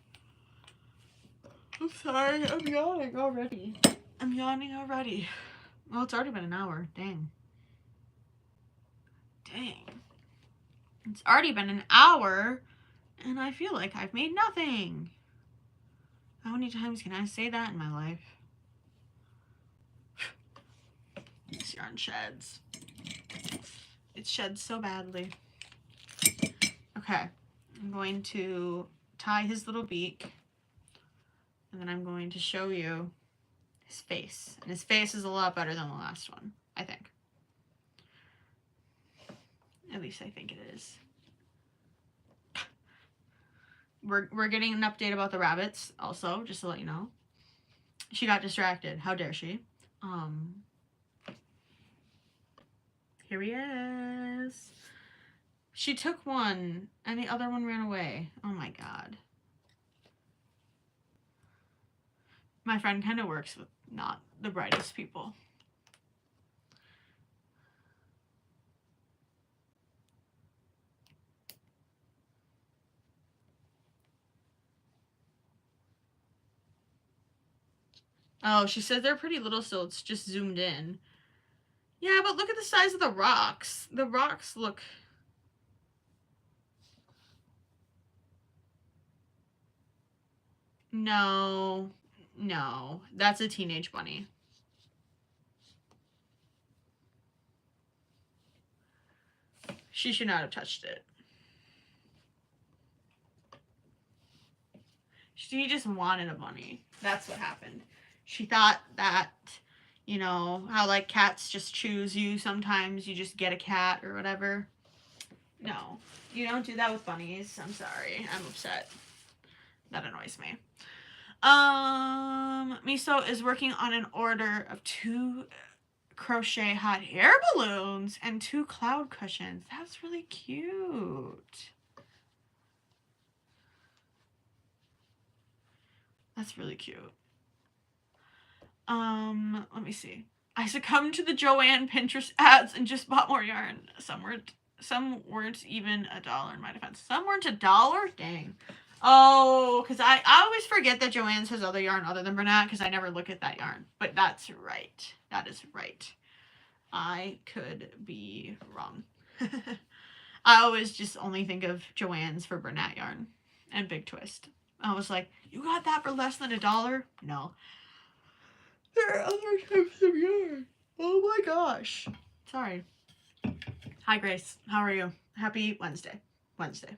I'm sorry, I'm yawning already. I'm yawning already. Well, it's already been an hour. Dang. Dang. It's already been an hour, and I feel like I've made nothing. How many times can I say that in my life? This yarn sheds. It sheds so badly. Okay. I'm going to tie his little beak, and then I'm going to show you his face. And his face is a lot better than the last one, I think. At least I think it is. We're getting an update about the rabbits also, just to let you know. She got distracted. How dare she? Here he is. She took one and the other one ran away. Oh my god. My friend kind of works with not the brightest people. Oh, she said they're pretty little, so it's just zoomed in. Yeah, but look at the size of the rocks. The rocks look... No. No. That's a teenage bunny. She should not have touched it. She just wanted a bunny. That's what happened. She thought that, you know, how like cats just choose you. Sometimes you just get a cat or whatever. No, you don't do that with bunnies. I'm sorry. I'm upset. That annoys me. Miso is working on an order of 2 crochet hot air balloons and 2 cloud cushions. That's really cute. That's really cute. Let me see. I succumbed to the Joanne Pinterest ads and just bought more yarn. Some weren't even $1 in my defense. Some weren't $1? Dang. Oh, because I always forget that Joann's has other yarn other than Bernat because I never look at that yarn. But that's right. That is right. I could be wrong. I always just only think of Joann's for Bernat yarn and Big Twist. I was like, you got that for less than $1? No. There are other types of yarn. Oh my gosh. Sorry. Hi, Grace. How are you? Happy Wednesday. Wednesday.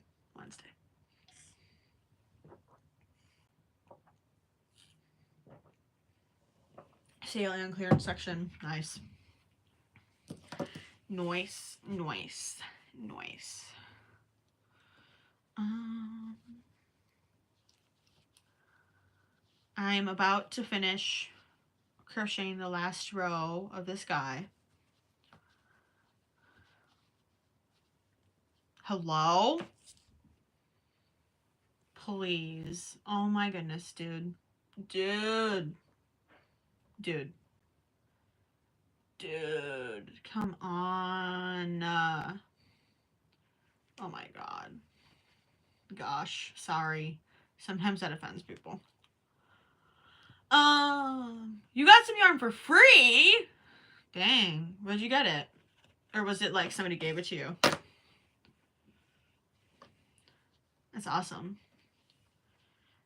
Sailing on clearance section. Nice. Nice. I'm about to finish crocheting the last row of this guy. Hello? Please. Oh my goodness, dude. Dude. Dude, come on. Oh my god. Gosh, sorry. Sometimes that offends people. You got some yarn for free? Dang, where'd you get it? Or was it like somebody gave it to you? That's awesome.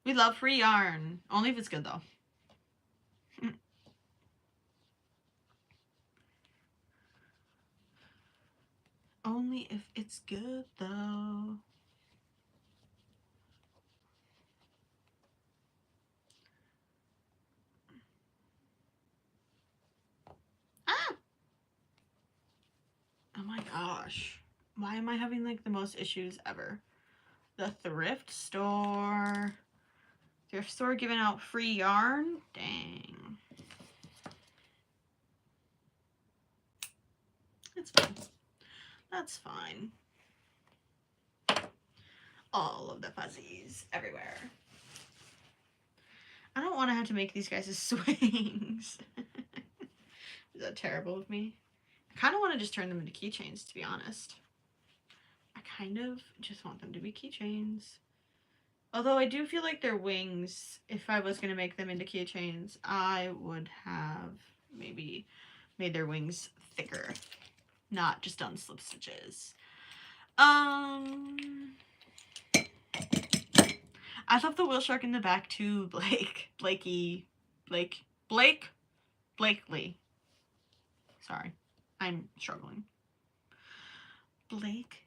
We love free yarn. Only if it's good though. Only if it's good though. Ah! Oh my gosh. Why am I having like the most issues ever? The thrift store. Thrift store giving out free yarn? Dang. It's fine. That's fine. All of the fuzzies everywhere. I don't want to have to make these guys as swings. Is that terrible of me? I kind of want to just turn them into keychains, to be honest. I kind of just want them to be keychains. Although I do feel like their wings, if I was going to make them into keychains, I would have maybe made their wings thicker. Not just done slip stitches. I love the wheel shark in the back too, Blakely. Sorry, I'm struggling. Blake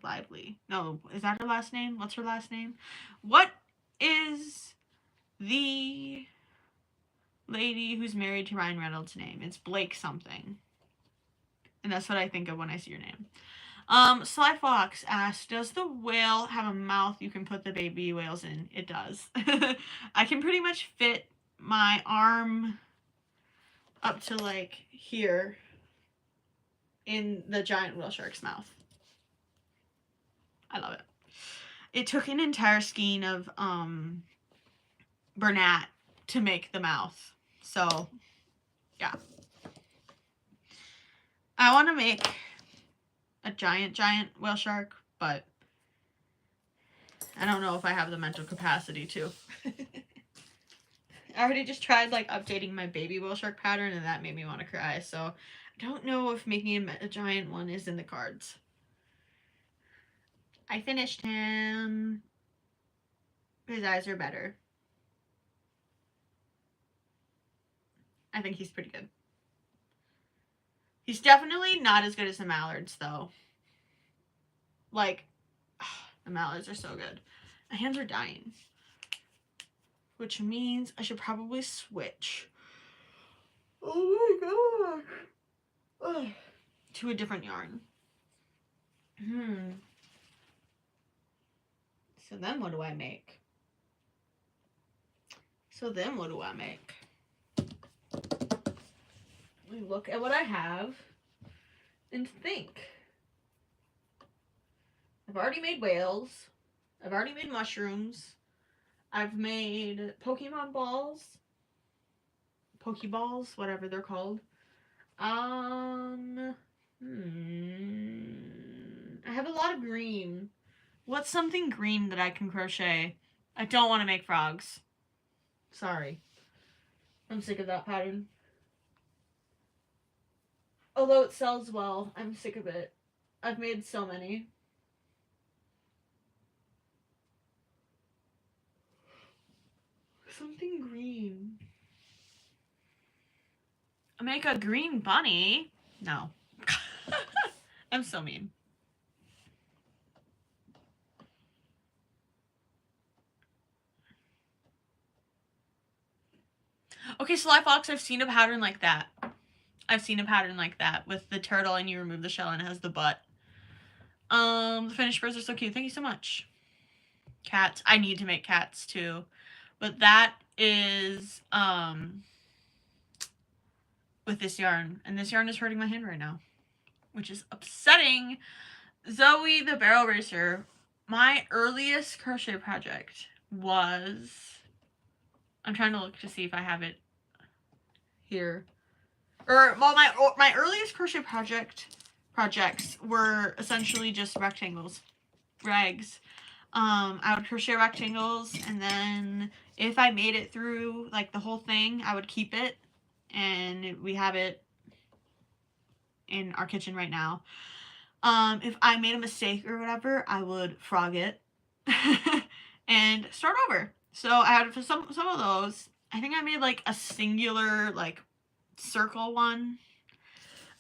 Lively. No, is that her last name? What's her last name? What is the lady who's married to Ryan Reynolds' name? It's Blake something. And that's what I think of when I see your name. Sly Fox asked, does the whale have a mouth you can put the baby whales in? It does. I can pretty much fit my arm up to like here in the giant whale shark's mouth. I love it. It took an entire skein of Bernat to make the mouth. So, yeah. I want to make a giant whale shark, but I don't know if I have the mental capacity to. I already just tried like updating my baby whale shark pattern and that made me want to cry. So I don't know if making a giant one is in the cards. I finished him. His eyes are better. I think he's pretty good. He's definitely not as good as the mallards though. Like, the mallards are so good. My hands are dying. Which means I should probably switch. Oh my gosh. To a different yarn. So then what do I make? We look at what I have and think. I've already made whales. I've already made mushrooms. I've made Pokemon balls. Pokeballs, whatever they're called. I have a lot of green. What's something green that I can crochet? I don't want to make frogs. Sorry. I'm sick of that pattern. Although it sells well, I'm sick of it. I've made so many. Something green. Make a green bunny? No. I'm so mean. Okay, Sly Fox, I've seen a pattern like that. With the turtle and you remove the shell and it has the butt. The finished birds are so cute. Thank you so much. Cats. I need to make cats too. But that is with this yarn. And this yarn is hurting my hand right now, which is upsetting. Zoe the Barrel Racer. My earliest crochet project was... I'm trying to look to see if I have it here. Or, well, my earliest crochet projects were essentially just rectangles, rags. I would crochet rectangles, and then if I made it through like the whole thing, I would keep it, and we have it in our kitchen right now. If I made a mistake or whatever, I would frog it and start over. So I had for some of those, I think I made like a singular like circle one.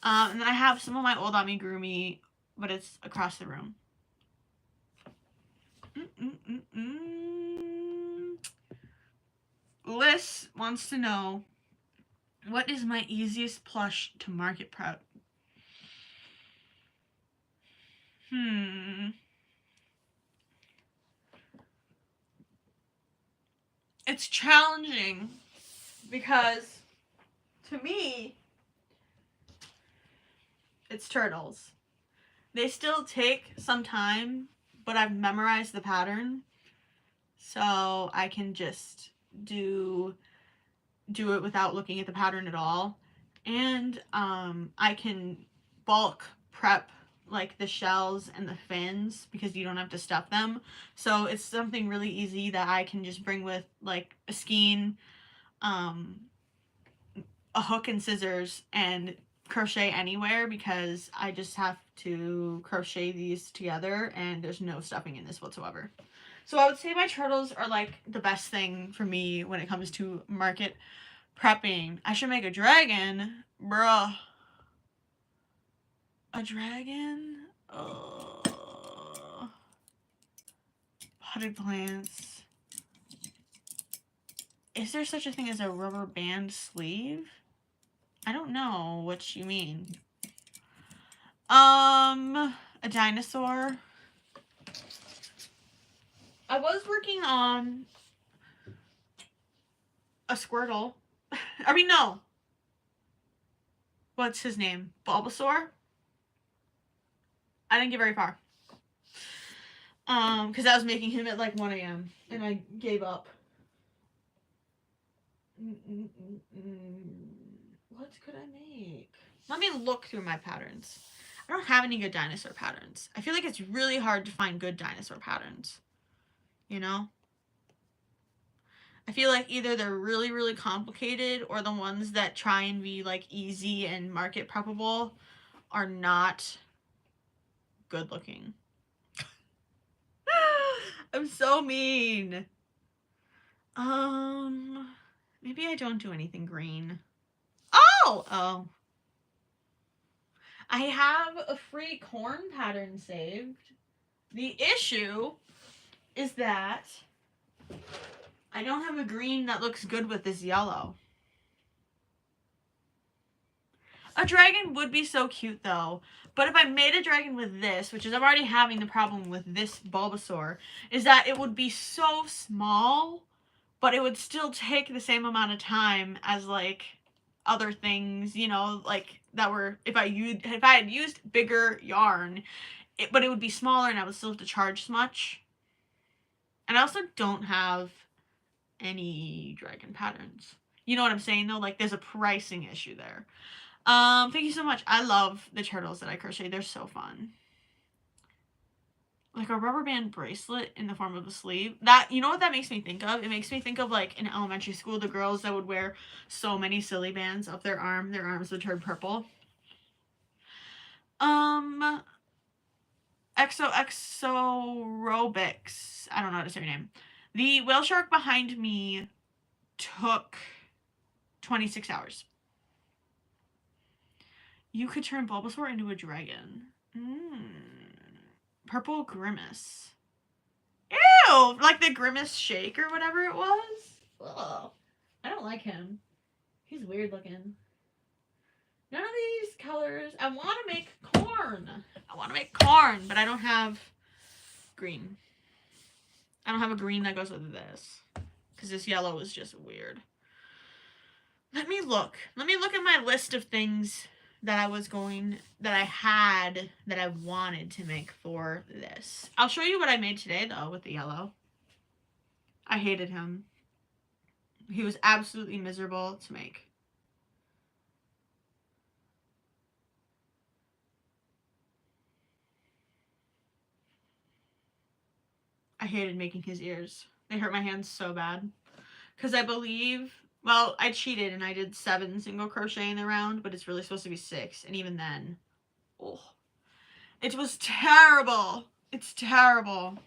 And then I have some of my old amigurumi, but it's across the room. Liz wants to know, what is my easiest plush to market prep? It's challenging because to me, it's turtles. They still take some time, but I've memorized the pattern, so I can just do it without looking at the pattern at all. And I can bulk prep like the shells and the fins because you don't have to stuff them. So it's something really easy that I can just bring with like a skein, a hook and scissors, and crochet anywhere because I just have to crochet these together and there's no stuffing in this whatsoever. So I would say my turtles are like the best thing for me when it comes to market prepping. I should make a dragon. Bruh. A dragon? Potted plants. Is there such a thing as a rubber band sleeve? I don't know what you mean. A dinosaur. I was working on a Squirtle. I mean, no. What's his name? Bulbasaur? I didn't get very far. Because I was making him at like 1 a.m. and I gave up. What could I make? Let me look through my patterns. I don't have any good dinosaur patterns. I feel like it's really hard to find good dinosaur patterns. You know? I feel like either they're really, really complicated or the ones that try and be like easy and market preppable are not good looking. I'm so mean. Maybe I don't do anything green. Oh. I have a free corn pattern saved. The issue is that I don't have a green that looks good with this yellow. A dragon would be so cute though. But if I made a dragon with this, which is I'm already having the problem with this Bulbasaur, is that it would be so small, but it would still take the same amount of time as like other things, you know, like that were, if I had used bigger yarn, but it would be smaller and I would still have to charge as much. And I also don't have any dragon patterns. You know what I'm saying though? Like there's a pricing issue there. Thank you so much. I love the turtles that I crochet. They're so fun. Like a rubber band bracelet in the form of a sleeve. That, you know what that makes me think of? It makes me think of like in elementary school, the girls that would wear so many silly bands up their arm. Their arms would turn purple. Exo-Robics. I don't know how to say your name. The whale shark behind me took 26 hours. You could turn Bulbasaur into a dragon. Purple Grimace. Ew! Like the Grimace shake or whatever it was. Ugh. I don't like him. He's weird looking. None of these colors. I want to make corn. But I don't have green. I don't have a green that goes with this. Because this yellow is just weird. Let me look. Let me look at my list of things that I wanted to make for this. I'll show you what I made today, though, with the yellow. I hated him. He was absolutely miserable to make. hated making his ears. They hurt my hands so bad. Because I believe, well, I cheated and I did 7 single crochet in the round, but it's really supposed to be 6. And even then, oh, it was terrible. It's terrible.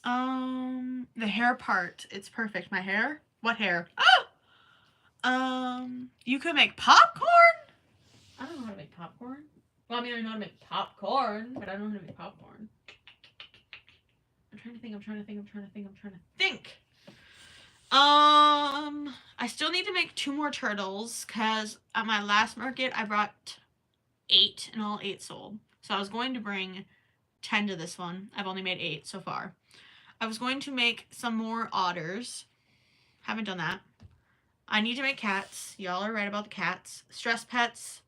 The hair part, it's perfect. My hair? What hair? Oh! You could make popcorn? I don't know how to make popcorn. Well, I mean, I know how to make popcorn, but I don't know how to make popcorn. I'm trying to think. I still need to make 2 more turtles, because at my last market, I brought 8, and all 8 sold. So I was going to bring 10 to this one. I've only made 8 so far. I was going to make some more otters. Haven't done that. I need to make cats. Y'all are right about the cats. Stress pets.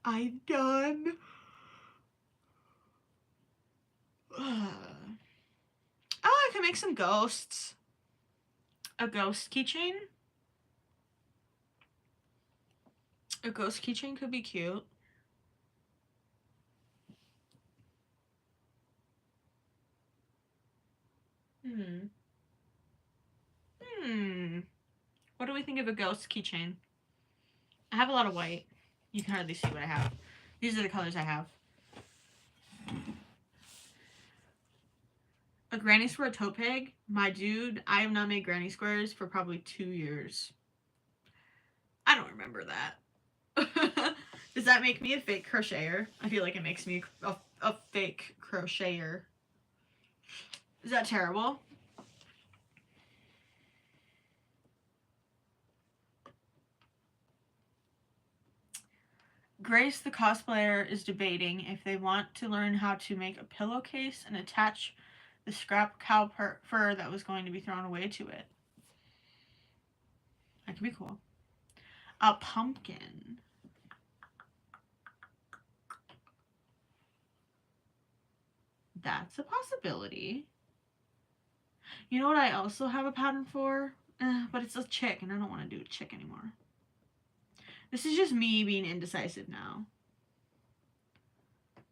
I've done... Oh, I can make some ghosts. A ghost keychain. A ghost keychain could be cute. What do we think of a ghost keychain? I have a lot of white. You can hardly see what I have. These are the colors I have. A granny square tote peg? My dude, I have not made granny squares for probably 2 years. I don't remember that. Does that make me a fake crocheter? I feel like it makes me a fake crocheter. Is that terrible? Grace, the cosplayer, is debating if they want to learn how to make a pillowcase and attach the scrap cow fur that was going to be thrown away to it. That could be cool. A pumpkin. That's a possibility. You know what I also have a pattern for? But it's a chick, and I don't want to do a chick anymore. This is just me being indecisive now.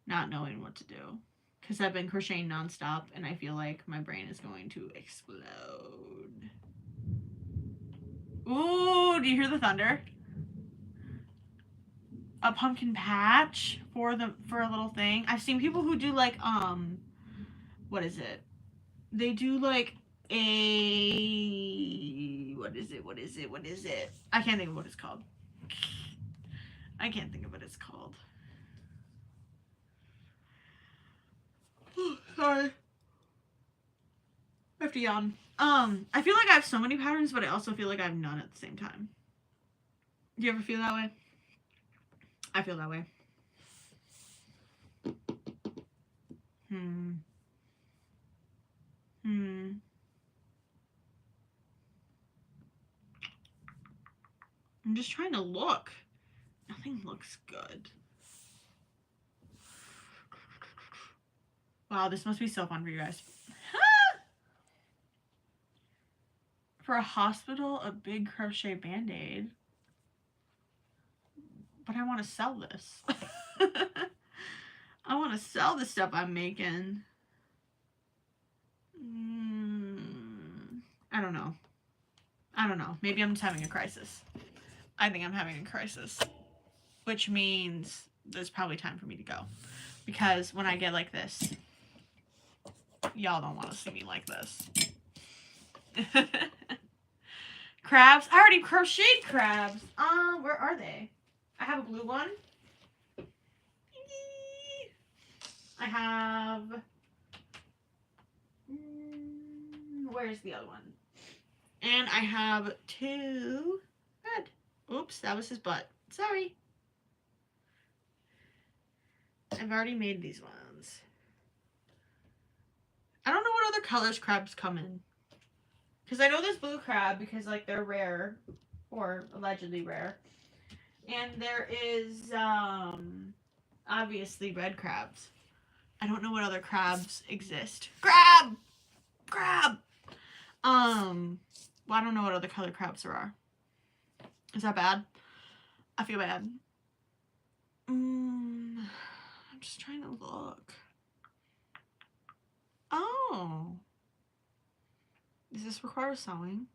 Not knowing what to do. Because I've been crocheting nonstop, and I feel like my brain is going to explode. Ooh, do you hear the thunder? A pumpkin patch for a little thing. I've seen people who do like, what is it? They do like a, what is it? I can't think of what it's called. Sorry. I have to yawn. I feel like I have so many patterns, but I also feel like I have none at the same time. Do you ever feel that way? I feel that way. I'm just trying to look. Nothing looks good. Wow, this must be so fun for you guys. For a hospital, a big crochet band-aid. But I want to sell this. I want to sell the stuff I'm making. I don't know. Maybe I'm just having a crisis. I think I'm having a crisis. Which means there's probably time for me to go. Because when I get like this, y'all don't want to see me like this. Crabs. I already crocheted crabs. Where are they? I have a blue one. I have... where's the other one? And I have 2 red. Oops, that was his butt. Sorry. I've already made these ones. I don't know what other colors crabs come in. Because I know there's blue crab because, like, they're rare. Or allegedly rare. And there is, obviously red crabs. I don't know what other crabs exist. Crab! Well, I don't know what other color crabs there are. Is that bad? I feel bad. I'm just trying to look. Oh. Does this require sewing?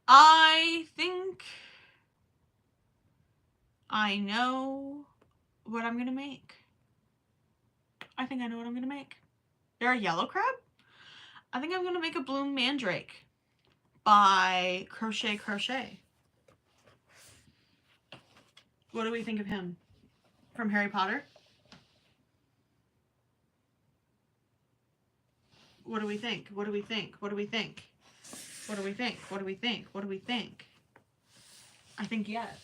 I think I know what I'm gonna make. I think I know what I'm gonna make. They're a yellow crab? I think I'm gonna make a bloom mandrake by Crochet. What do we think of him? From Harry Potter? What do we think? What do we think? What do we think? What do we think? What do we think? What do we think? I think yes.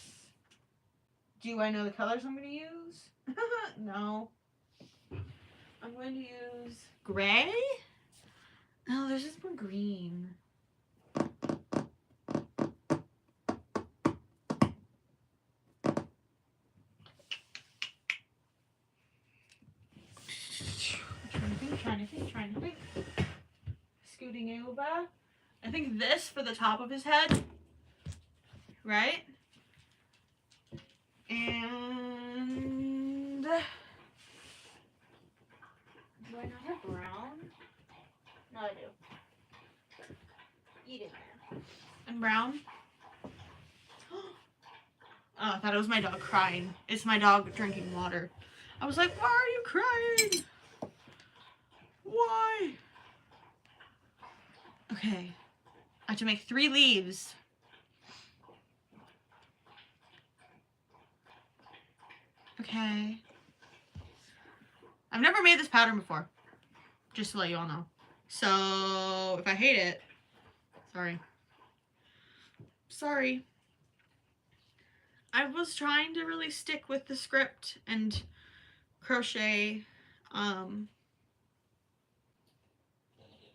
Do I know the colors I'm going to use? No. I'm going to use gray? No, there's just more green. Trying to think. Scooting over. I think this for the top of his head. Right? And do I not have brown? No, I do. Eat it, man. And brown. Oh, I thought it was my dog crying. It's my dog drinking water. I was like, why are you crying? Why? Okay. I have to make 3 leaves. Okay. I've never made this pattern before. Just to let you all know. So, if I hate it, sorry. Sorry. I was trying to really stick with the script and crochet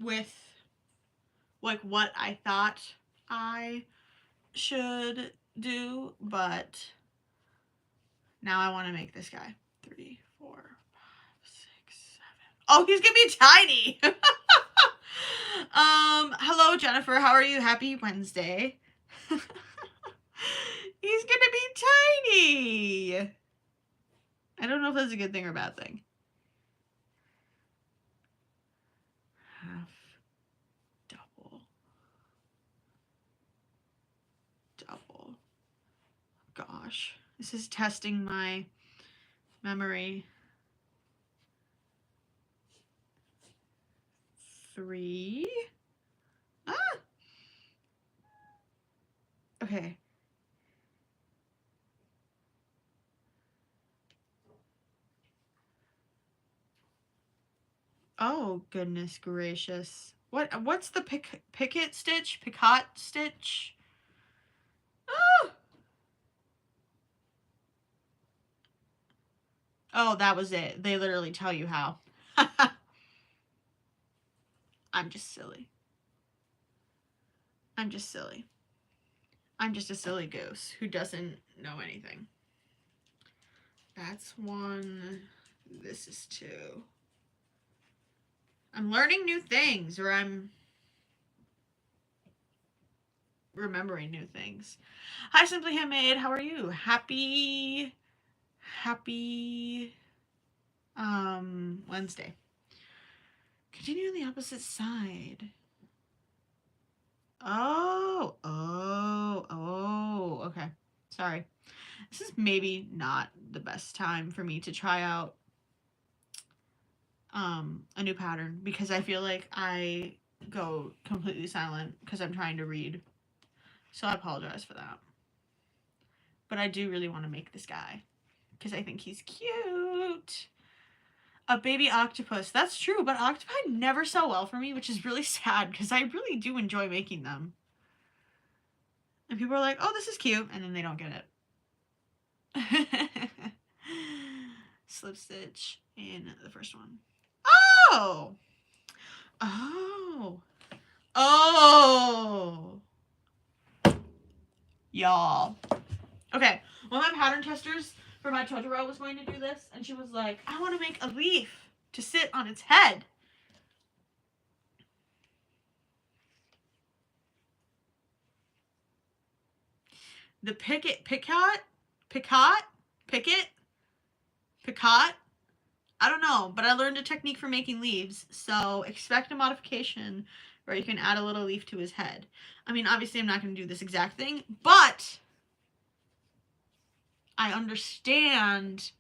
with like what I thought I should do, but now I want to make this guy. 3, 4, 5, 6, 7. Oh, he's gonna be tiny. Hello Jennifer, how are you? Happy Wednesday. He's gonna be tiny. I don't know if that's a good thing or a bad thing. Half, double. Gosh, this is testing my memory. 3. Ah! Okay. Oh, goodness gracious. What's the picot stitch? Picot stitch? Oh! Oh, that was it. They literally tell you how. I'm just silly. I'm just silly. I'm just a silly goose who doesn't know anything. That's 1. This is 2. I'm learning new things, or I'm remembering new things. Hi, Simply Handmade. How are you? Happy Wednesday. Continue on the opposite side. Oh, okay. Sorry. This is maybe not the best time for me to try out a new pattern because I feel like I go completely silent because I'm trying to read. So I apologize for that. But I do really want to make this guy because I think he's cute. A baby octopus. That's true, but octopi never sell well for me, which is really sad because I really do enjoy making them. And people are like, oh, this is cute, and then they don't get it. Slip stitch in the first one. Oh! Oh! Oh! Y'all. Okay, one of my pattern testers for my Totoro was going to do this, and she was like, I want to make a leaf to sit on its head. The picot Picot? I don't know, but I learned a technique for making leaves, so expect a modification where you can add a little leaf to his head. I mean, obviously I'm not going to do this exact thing, but I understand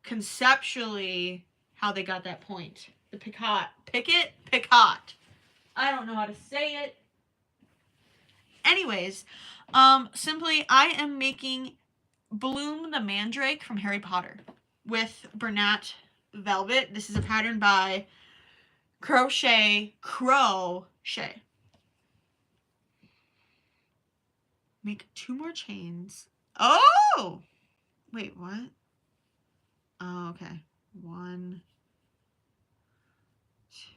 conceptually how they got that point. The Picot. Picot. I don't know how to say it. Anyways, simply I am making Bloom the Mandrake from Harry Potter with Bernat Velvet. This is a pattern by Crochet. Make 2 more chains. Oh! Wait, what? Oh, okay. 1,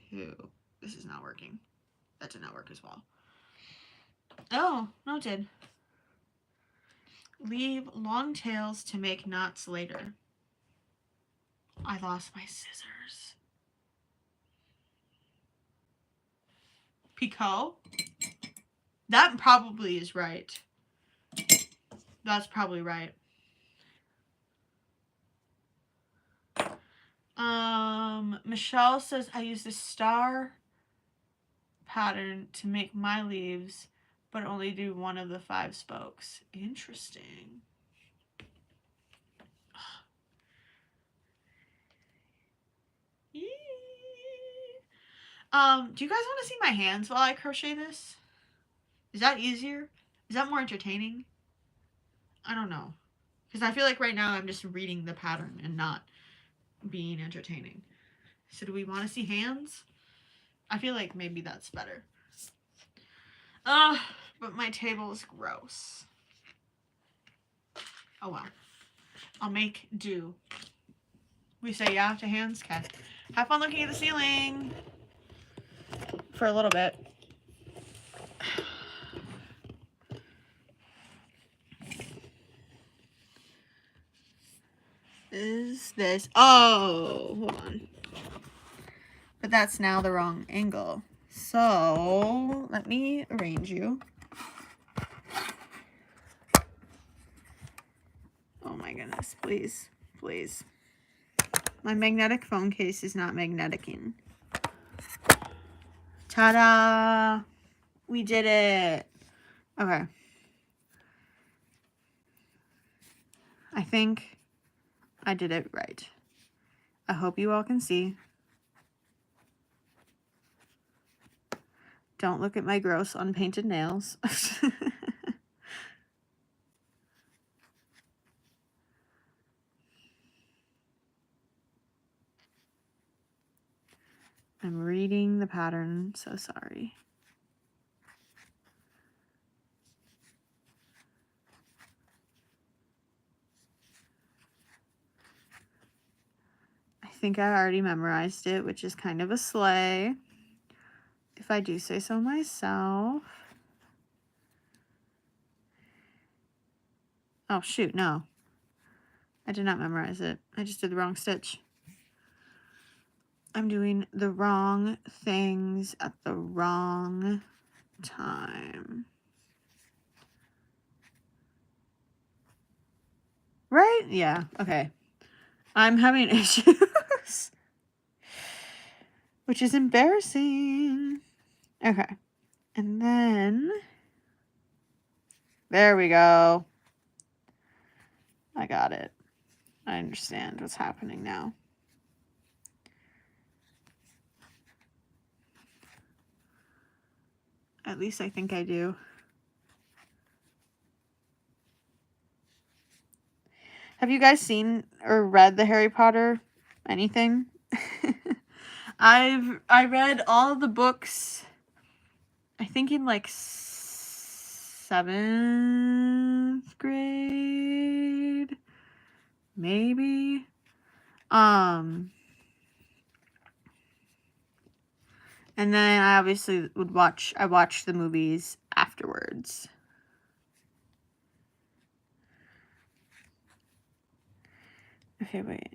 2. This is not working. That did not work as well. Oh, no it did. Leave long tails to make knots later. I lost my scissors. Picot? That probably is right. That's probably right. Michelle says I use the star pattern to make my leaves, but only do one of the 5 spokes. Interesting. Do you guys want to see my hands while I crochet this? Is that easier? Is that more entertaining? I don't know. Because I feel like right now I'm just reading the pattern and not being entertaining. So do we want to see hands? I feel like maybe that's better. But my table is gross. Oh well. I'll make do. We say yeah to hands? Okay. Have fun looking at the ceiling. For a little bit. Is this... Oh, hold on. But that's now the wrong angle. So, let me arrange you. Oh my goodness, please, please. My magnetic phone case is not magneticing. Ta-da! We did it! Okay. I think I did it right. I hope you all can see. Don't look at my gross unpainted nails. I'm reading the pattern, so sorry. I think I already memorized it, which is kind of a slay, if I do say so myself. Oh, shoot, no. I did not memorize it. I just did the wrong stitch. I'm doing the wrong things at the wrong time. Right? Yeah, okay. I'm having issues. Which is embarrassing. Okay. And then... There we go. I got it. I understand what's happening now. At least I think I do. Have you guys seen or read the Harry Potter anything? I read all the books, I think in like 7th grade, maybe. And then I obviously I watched the movies afterwards. Okay, wait.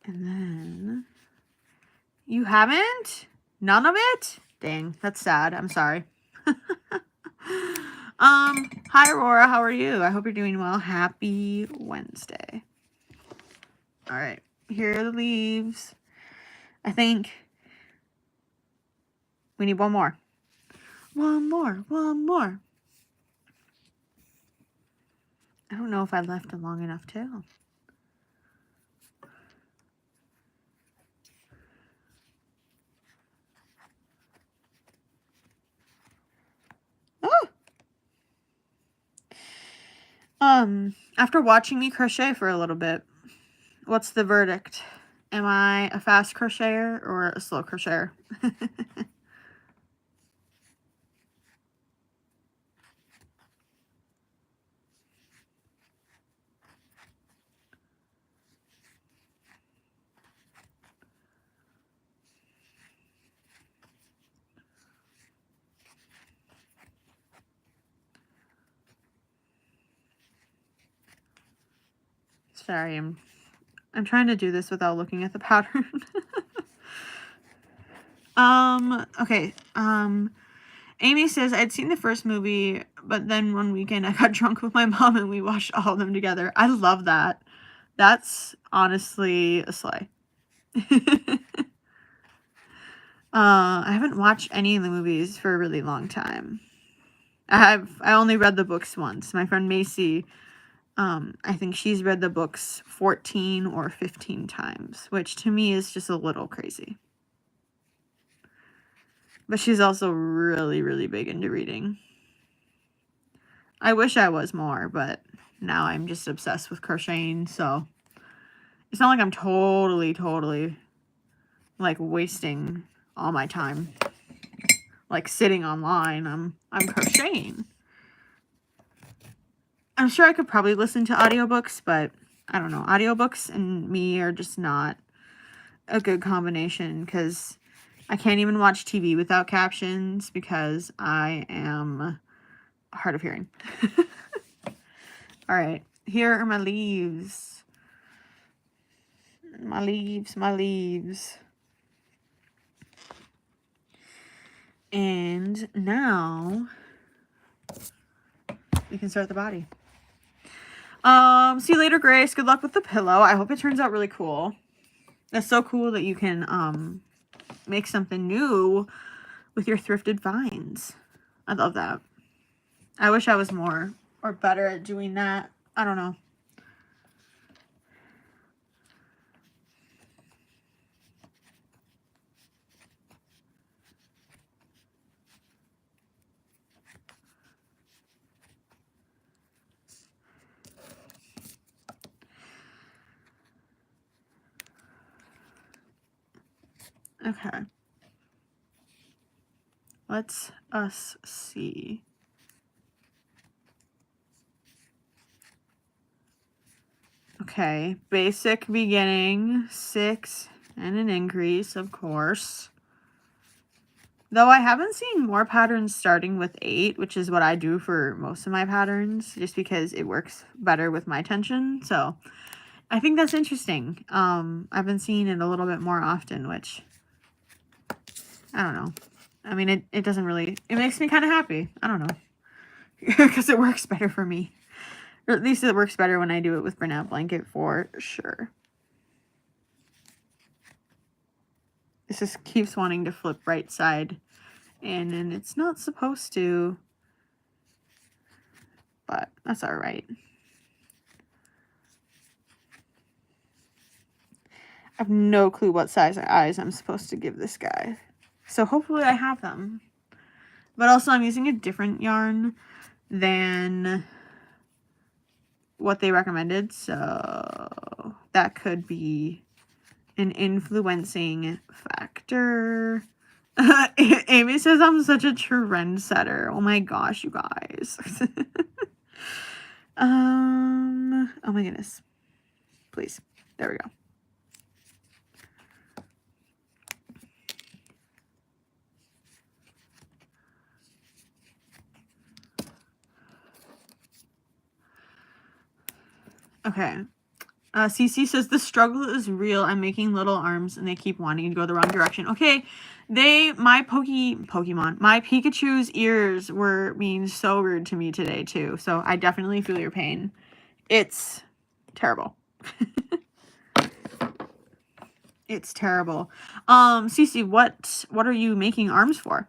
And then... You haven't? None of it? Dang, that's sad. I'm sorry. Hi Aurora, how are you? I hope you're doing well. Happy Wednesday. All right, here are the leaves. I think we need one more. One more. I don't know if I left it long enough too. Oh! After watching me crochet for a little bit, what's the verdict? Am I a fast crocheter or a slow crocheter? Sorry, I'm trying to do this without looking at the pattern. Okay. Amy says, I'd seen the first movie, but then one weekend I got drunk with my mom and we watched all of them together. I love that. That's honestly a slay. I haven't watched any of the movies for a really long time. I only read the books once. My friend Macy, I think she's read the books 14 or 15 times, which to me is just a little crazy. But she's also really, really big into reading. I wish I was more, but now I'm just obsessed with crocheting, so it's not like I'm totally, like, wasting all my time, like, sitting online. I'm crocheting. I'm sure I could probably listen to audiobooks, but I don't know. Audiobooks and me are just not a good combination because I can't even watch TV without captions because I am hard of hearing. All right, here are my leaves. My leaves. And now we can start the body. See you later, Grace. Good luck with the pillow. I hope it turns out really cool. That's so cool that you can make something new with your thrifted finds. I love that. I wish I was more or better at doing that. I don't know. Okay. Let's us see. Okay, basic beginning, 6 and an increase, of course. Though I haven't seen more patterns starting with 8, which is what I do for most of my patterns, just because it works better with my tension. So I think that's interesting. I've been seeing it a little bit more often, which I don't know. I mean, it doesn't really, it makes me kind of happy. I don't know. Because it works better for me. Or at least it works better when I do it with Bernat Blanket for sure. This just keeps wanting to flip right side. And it's not supposed to. But that's alright. I have no clue what size eyes I'm supposed to give this guy. So hopefully I have them. But also I'm using a different yarn than what they recommended. So that could be an influencing factor. Amy says I'm such a trendsetter. Oh my gosh, you guys. Oh my goodness. Please. There we go. Okay. Cece says, the struggle is real. I'm making little arms and they keep wanting to go the wrong direction. Okay, my Pokemon, my Pikachu's ears were being so rude to me today too. So I definitely feel your pain. It's terrible. It's terrible. Cece, what are you making arms for?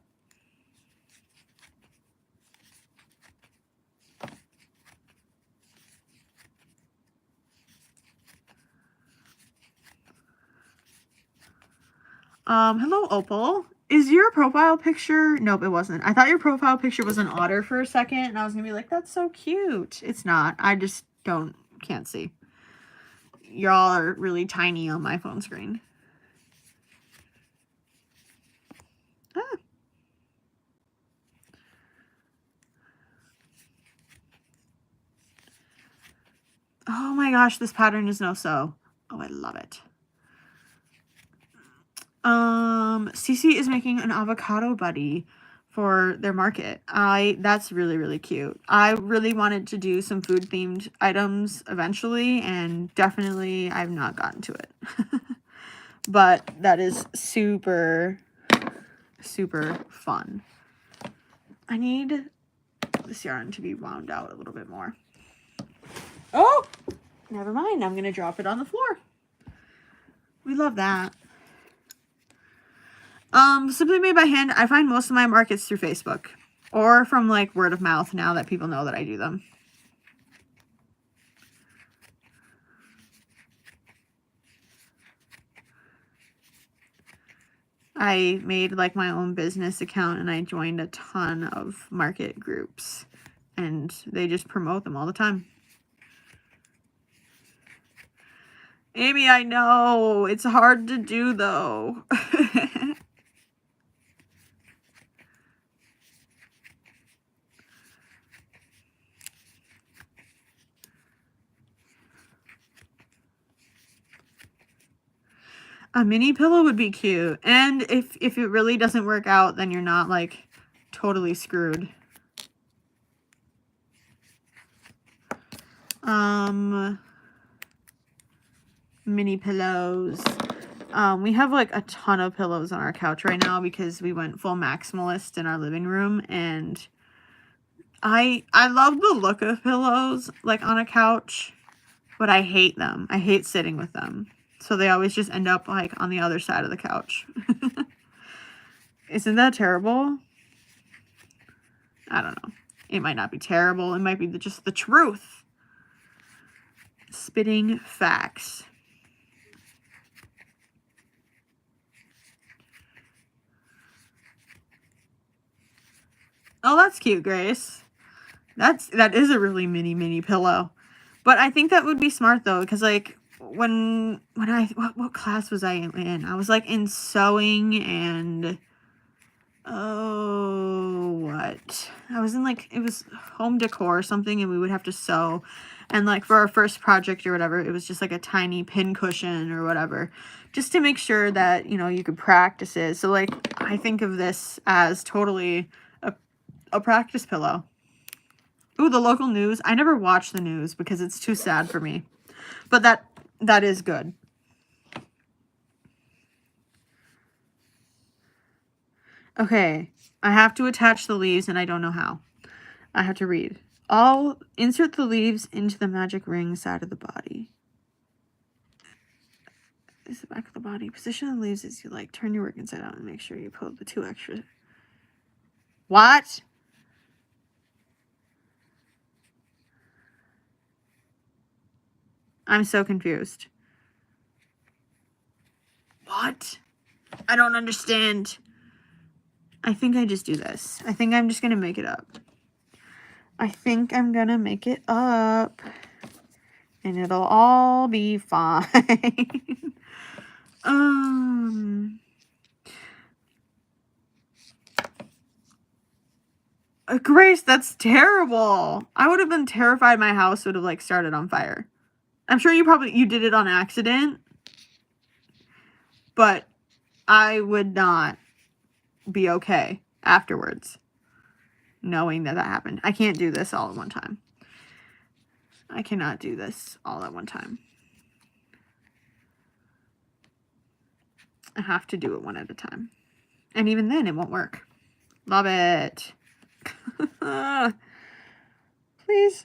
Hello, Opal. Is your profile picture... Nope, it wasn't. I thought your profile picture was an otter for a second, and I was gonna be like, that's so cute. It's not. I just can't see. Y'all are really tiny on my phone screen. Ah. Oh my gosh, this pattern is no-sew. Oh, I love it. Cece is making an avocado buddy for their market. That's really, really cute. I really wanted to do some food themed items eventually, and definitely I've not gotten to it. But that is super, super fun. I need this yarn to be wound out a little bit more. Oh, never mind. I'm going to drop it on the floor. We love that. Simply made by hand. I find most of my markets through Facebook or from like word of mouth now that people know that I do them. I made like my own business account and I joined a ton of market groups and they just promote them all the time. Amy, I know it's hard to do though. A mini pillow would be cute. And if it really doesn't work out, then you're not like totally screwed. Mini pillows. We have like a ton of pillows on our couch right now because we went full maximalist in our living room, and I love the look of pillows like on a couch, but I hate them. I hate sitting with them. So they always just end up like on the other side of the couch. Isn't that terrible? I don't know. It might not be terrible. It might be just the truth. Spitting facts. Oh, that's cute, Grace. That is a really mini pillow. But I think that would be smart though, because like when what class was I in? I was like in sewing and what? I was in like, it was home decor or something, and we would have to sew. And like for our first project or whatever, it was just like a tiny pin cushion or whatever, just to make sure that, you know, you could practice it. So like I think of this as totally a practice pillow. Ooh, the local news. I never watch the news because it's too sad for me. But that is good. Okay, I have to attach the leaves and I don't know how. I have to read. I'll insert the leaves into the magic ring side of the body. Is the back of the body. Position the leaves as you like. Turn your work inside out and make sure you pull the 2 extra. What? I'm so confused. What? I don't understand. I think I just do this. I think I'm just going to make it up. I think I'm going to make it up. And it'll all be fine. Grace, that's terrible. I would have been terrified my house would have like started on fire. I'm sure you did it on accident, but I would not be okay afterwards knowing that happened. I can't do this all at one time. I cannot do this all at one time. I have to do it one at a time. And even then, it won't work. Love it. Please.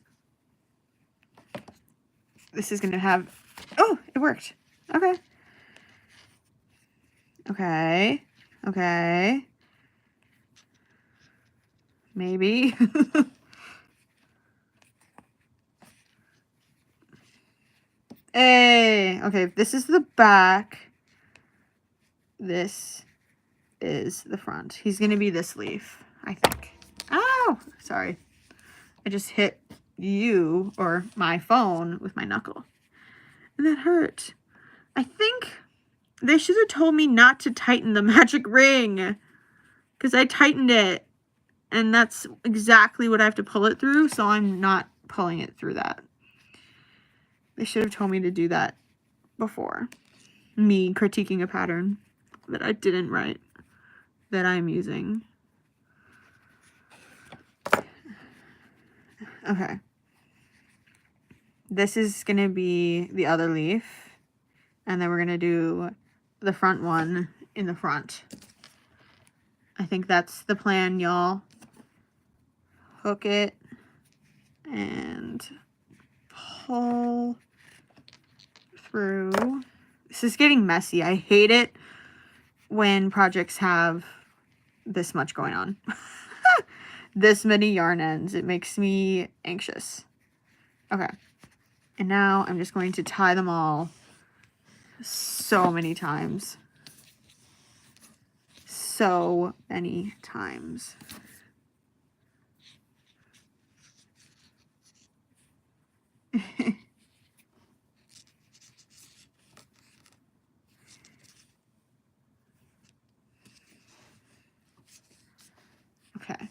This is going to have... Oh, it worked. Okay. Okay. Okay. Maybe. Hey. Okay, this is the back. This is the front. He's going to be this leaf, I think. Oh, sorry. I just hit you, or my phone, with my knuckle. And that hurt. I think they should have told me not to tighten the magic ring. Because I tightened it. And that's exactly what I have to pull it through. So I'm not pulling it through that. They should have told me to do that before. Me critiquing a pattern that I didn't write. That I'm using. Okay. This is going to be the other leaf. And then we're going to do the front one in the front. I think that's the plan, y'all. Hook it. And pull through. This is getting messy. I hate it when projects have this much going on. This many yarn ends. It makes me anxious. Okay. And now I'm just going to tie them all so many times. So many times. Okay.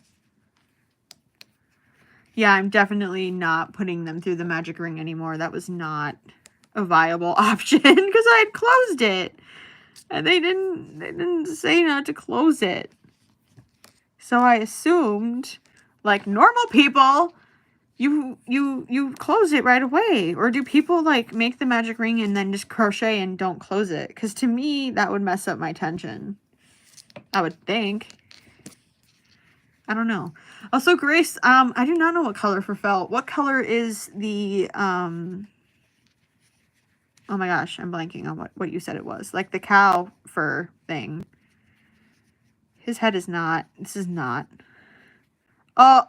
Yeah, I'm definitely not putting them through the magic ring anymore. That was not a viable option because I had closed it. And they didn't say not to close it. So I assumed, like normal people, you close it right away. Or do people like make the magic ring and then just crochet and don't close it? Because to me, that would mess up my tension. I would think. I don't know. Also, Grace, I do not know what color for felt. What color is the, oh my gosh, I'm blanking on what you said it was. Like the cow fur thing. His head is not, this is not. Oh,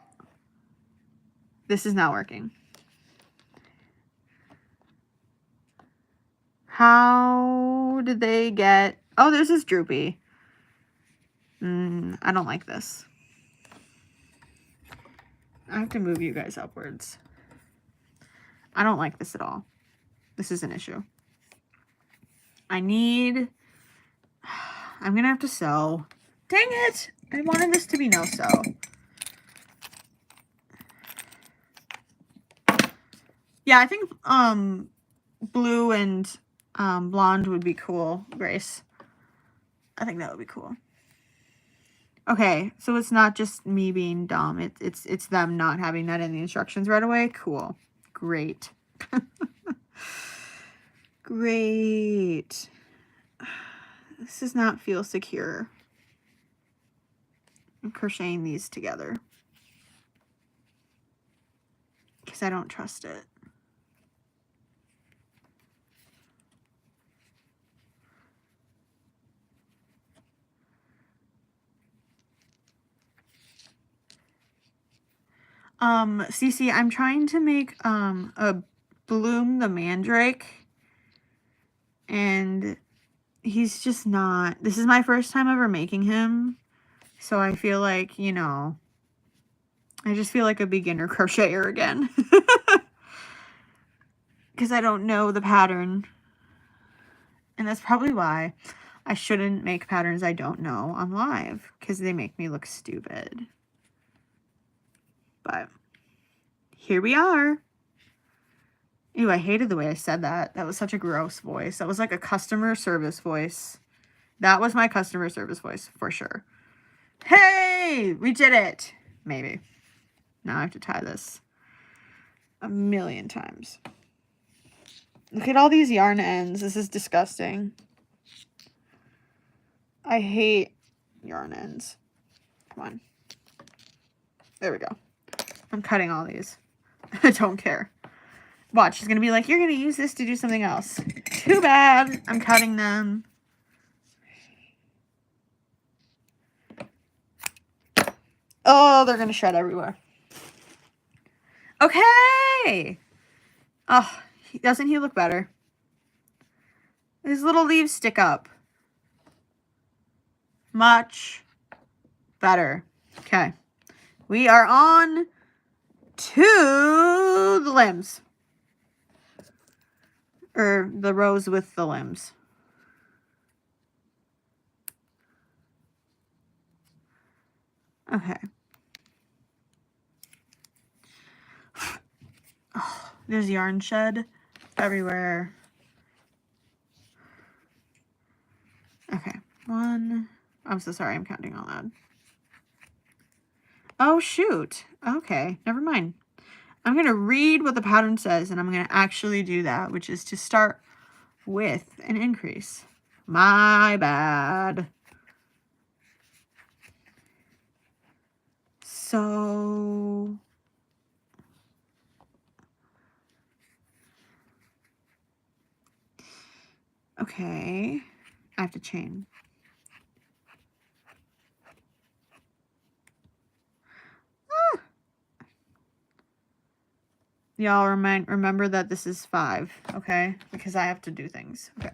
this is not working. How did they get, oh, this is droopy. I don't like this. I have to move you guys upwards. I don't like this at all. This is an issue. I'm going to have to sew. Dang it! I wanted this to be no sew. Yeah, I think blue and blonde would be cool, Grace. I think that would be cool. Okay, so it's not just me being dumb. It's them not having that in the instructions right away. Cool. Great. Great. This does not feel secure. I'm crocheting these together. Because I don't trust it. Cece, I'm trying to make a Bloom the Mandrake, and he's just not, this is my first time ever making him, so I feel like, you know, I just feel like a beginner crocheter again, because I don't know the pattern, and that's probably why I shouldn't make patterns I don't know on live, because they make me look stupid. But here we are. Ew, I hated the way I said that. That was such a gross voice. That was like a customer service voice. That was my customer service voice for sure. Hey, we did it. Maybe. Now I have to tie this a million times. Look at all these yarn ends. This is disgusting. I hate yarn ends. Come on. There we go. I'm cutting all these. I don't care. Watch, she's going to be like, you're going to use this to do something else. Too bad. I'm cutting them. Oh, they're going to shred everywhere. Okay. Oh, doesn't he look better? His little leaves stick up. Much better. Okay. We are on to the limbs. Or the rows with the limbs. Okay. Oh, there's yarn shed everywhere. Okay. One. I'm so sorry. I'm counting all that. Oh, shoot. Okay. Never mind. I'm going to read what the pattern says, and I'm going to actually do that, which is to start with an increase. My bad. So, okay, I have to chain. Ah. Y'all remember that this is 5, okay? Because I have to do things. Okay.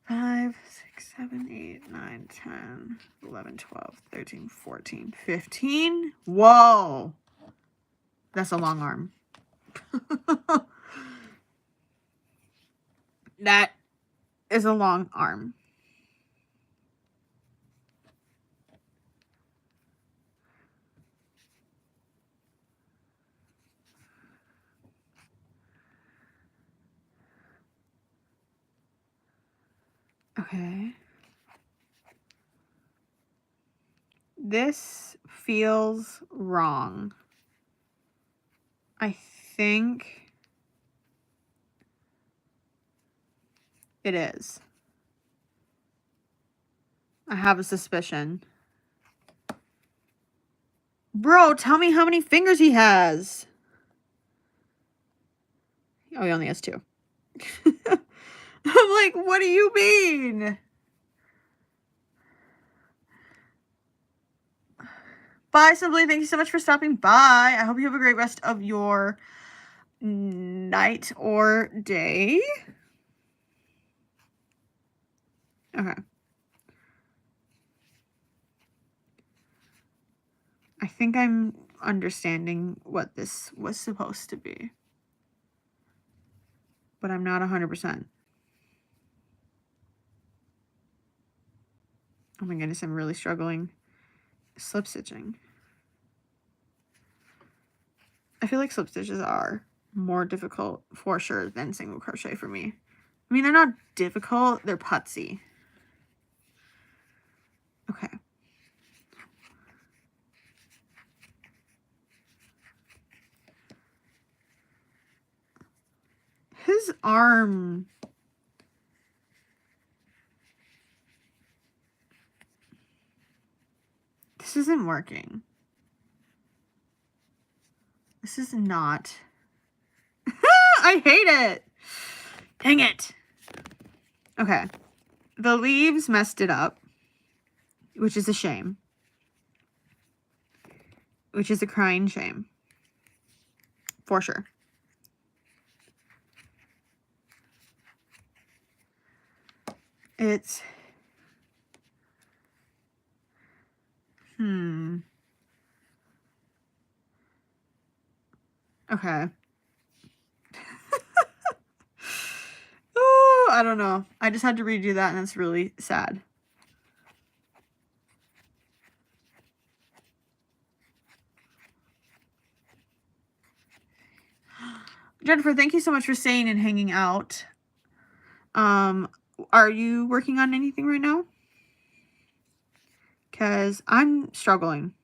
5, 6, 7, 8, 9, 10, 11, 12, 13, 14, 15. Whoa! That's a long arm. That is a long arm. Okay. This feels wrong. I think it is. I have a suspicion. Bro, tell me how many fingers he has. Oh, he only has 2. I'm like, what do you mean? Bye, Simply. Thank you so much for stopping by. I hope you have a great rest of your night or day. Okay. I think I'm understanding what this was supposed to be. But I'm not 100%. Oh my goodness, I'm really struggling. Slip stitching. I feel like slip stitches are more difficult for sure than single crochet for me. I mean, they're not difficult, they're putsy. Okay. His arm. This isn't working. This is not. I hate it. Dang it. Okay. The leaves messed it up, which is a shame. Which is a crying shame. For sure. It's... Okay. Oh, I don't know. I just had to redo that, and it's really sad. Jennifer, thank you so much for staying and hanging out. Are you working on anything right now? Because I'm struggling.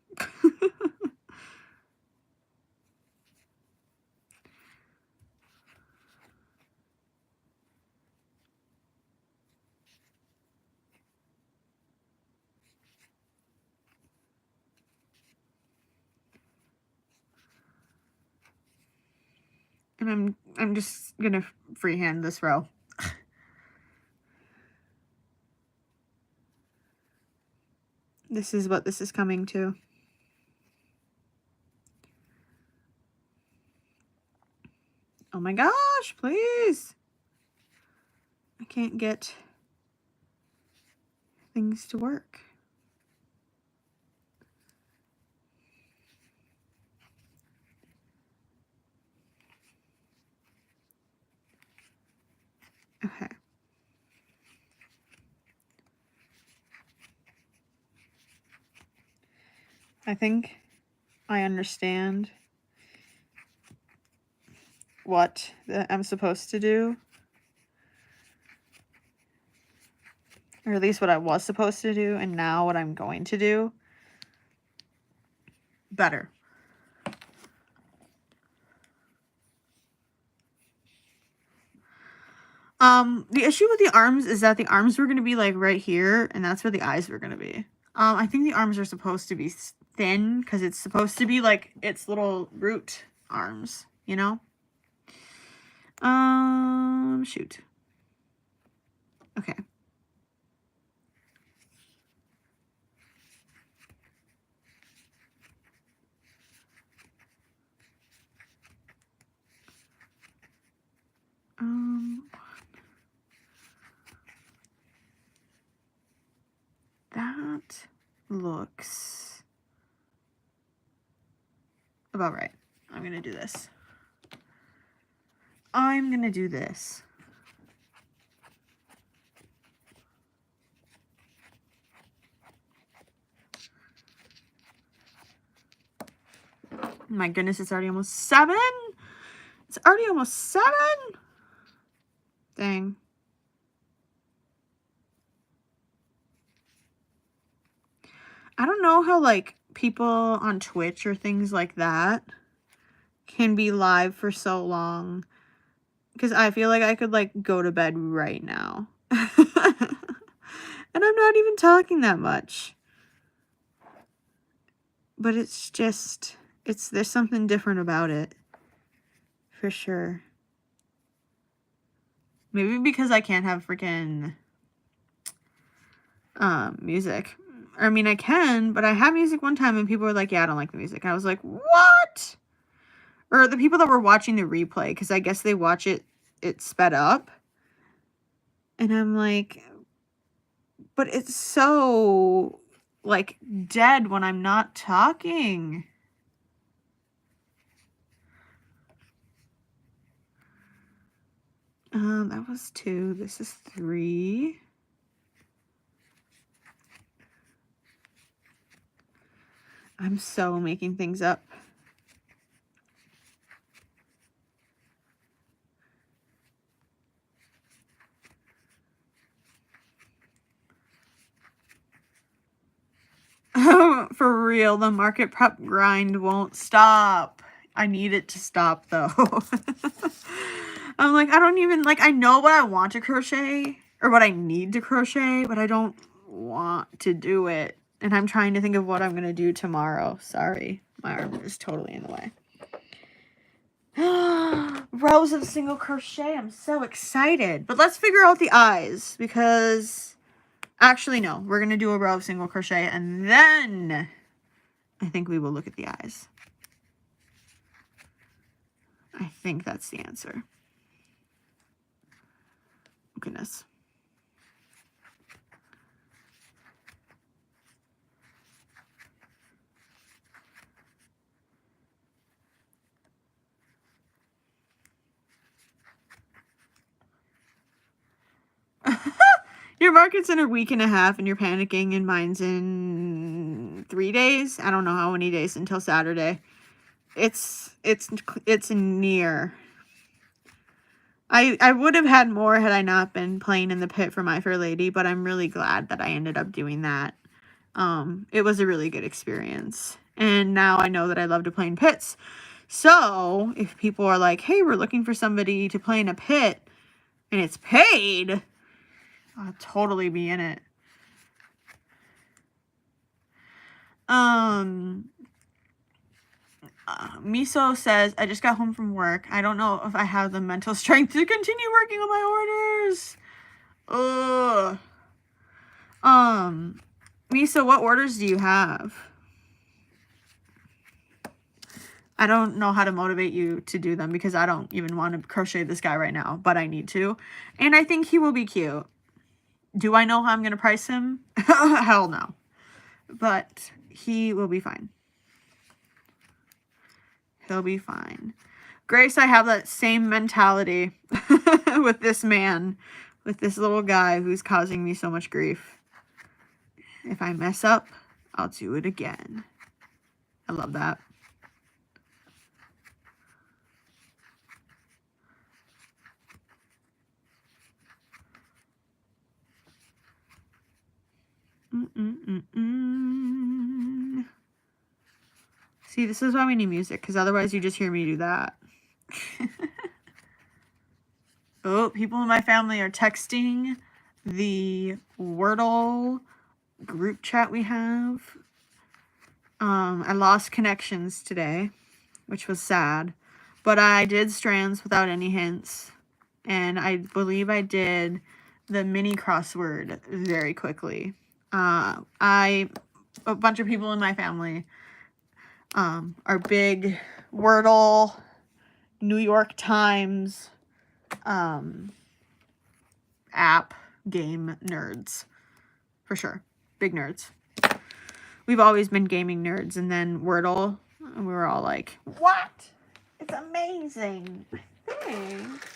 And I'm just gonna freehand this row. This is what this is coming to. Oh my gosh, please. I can't get things to work. Okay. I think I understand what I'm supposed to do. Or at least what I was supposed to do, and now what I'm going to do better. The issue with the arms is that the arms were going to be like right here, and that's where the eyes were going to be. I think the arms are supposed to be thin because it's supposed to be like its little root arms, you know? Shoot. Okay. That looks about right. I'm gonna do this. I'm gonna do this. My goodness, it's already almost 7. It's already almost 7. Dang. I don't know how, like, people on Twitch or things like that can be live for so long. Because I feel like I could, like, go to bed right now. And I'm not even talking that much. But it's just, there's something different about it. For sure. Maybe because I can't have freaking music. I mean, I can, but I had music one time and people were like, yeah, I don't like the music. And I was like, what? Or the people that were watching the replay, because I guess they watch it sped up. And I'm like, but it's so, like, dead when I'm not talking. That was 2. This is 3. I'm so making things up. For real, the market prep grind won't stop. I need it to stop, though. I'm like, I don't even, like, I know what I want to crochet, or what I need to crochet, but I don't want to do it. And I'm trying to think of what I'm going to do tomorrow. Sorry, my arm is totally in the way. Rows of single crochet. I'm so excited. But let's figure out the eyes, because actually, no, we're going to do a row of single crochet, and then I think we will look at the eyes. I think that's the answer. Oh, goodness. Your market's in a week and a half and you're panicking, and mine's in 3 days. I don't know how many days until Saturday. It's near. I would have had more had I not been playing in the pit for My Fair Lady, but I'm really glad that I ended up doing that. It was a really good experience. And now I know that I love to play in pits. So if people are like, hey, we're looking for somebody to play in a pit and it's paid, I'll totally be in it. Miso says, I just got home from work. I don't know if I have the mental strength to continue working on my orders. Ugh. Miso, what orders do you have? I don't know how to motivate you to do them because I don't even want to crochet this guy right now, but I need to. And I think he will be cute. Do I know how I'm going to price him? Hell no. But he will be fine. He'll be fine. Grace, I have that same mentality with this man, with this little guy who's causing me so much grief. If I mess up, I'll do it again. I love that. See, this is why we need music, because otherwise you just hear me do that. Oh, people in my family are texting the Wordle group chat we have. I lost connections today, which was sad, but I did strands without any hints, and I believe I did the mini crossword very quickly. A bunch of people in my family are big Wordle, New York Times app game nerds, for sure. Big nerds. We've always been gaming nerds, and then Wordle, and we were all like, what? It's amazing. I think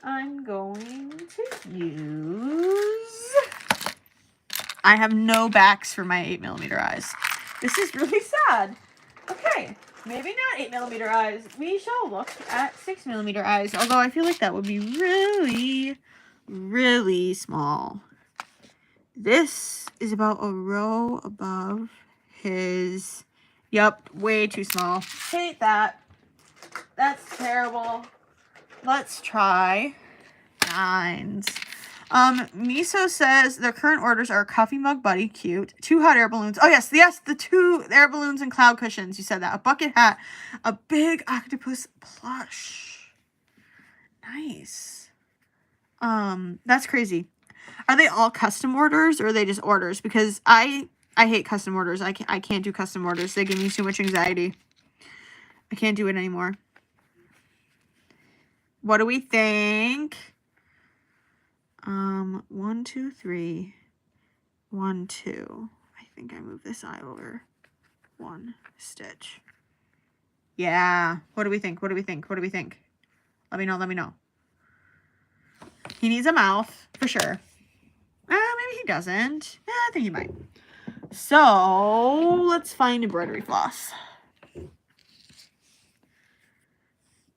I'm going to use... I have no backs for my 8mm eyes. This is really sad. Okay, maybe not 8mm eyes. We shall look at 6mm eyes, although I feel like that would be really, really small. This is about a row above his... Yep, way too small. Hate that. That's terrible. Let's try 9s. Miso says their current orders are a coffee mug buddy, cute, 2 hot air balloons. Oh yes, the 2 air balloons and cloud cushions. You said that. A bucket hat, a big octopus plush. Nice. That's crazy. Are they all custom orders, or are they just orders? Because I hate custom orders. I can't do custom orders. They give me too much anxiety. I can't do it anymore. What do we think? 1, 2, 3, 1, 2. I think I moved this eye over 1 stitch. Yeah. What do we think? What do we think? What do we think? Let me know. Let me know. He needs a mouth for sure. Maybe he doesn't. I think he might. So let's find embroidery floss.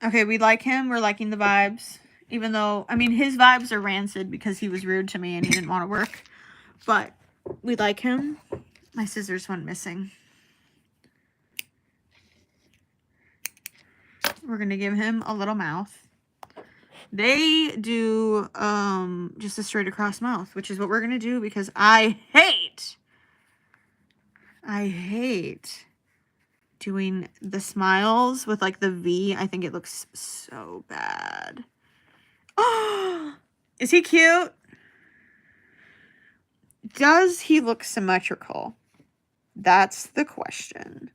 Okay, we like him. We're liking the vibes. Even though, I mean, his vibes are rancid because he was rude to me and he didn't want to work. But we like him. My scissors went missing. We're going to give him a little mouth. They do just a straight across mouth, which is what we're going to do because I hate doing the smiles with like the V. I think it looks so bad. Oh, is he cute? Does he look symmetrical? That's the question.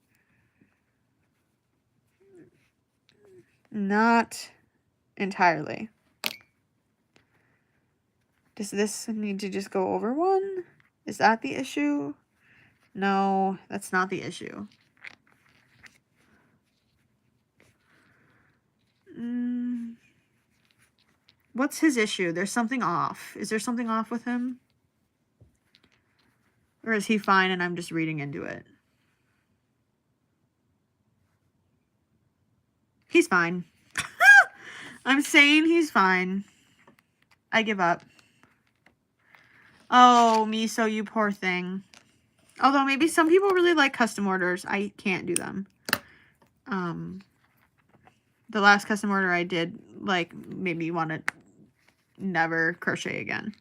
Not entirely. Does this need to just go over 1? Is that the issue? No, that's not the issue. What's his issue? There's something off. Is there something off with him? Or is he fine and I'm just reading into it? He's fine. I'm saying he's fine. I give up. Oh, Miso, you poor thing. Although maybe some people really like custom orders. I can't do them. The last custom order I did, like, made me want to never crochet again.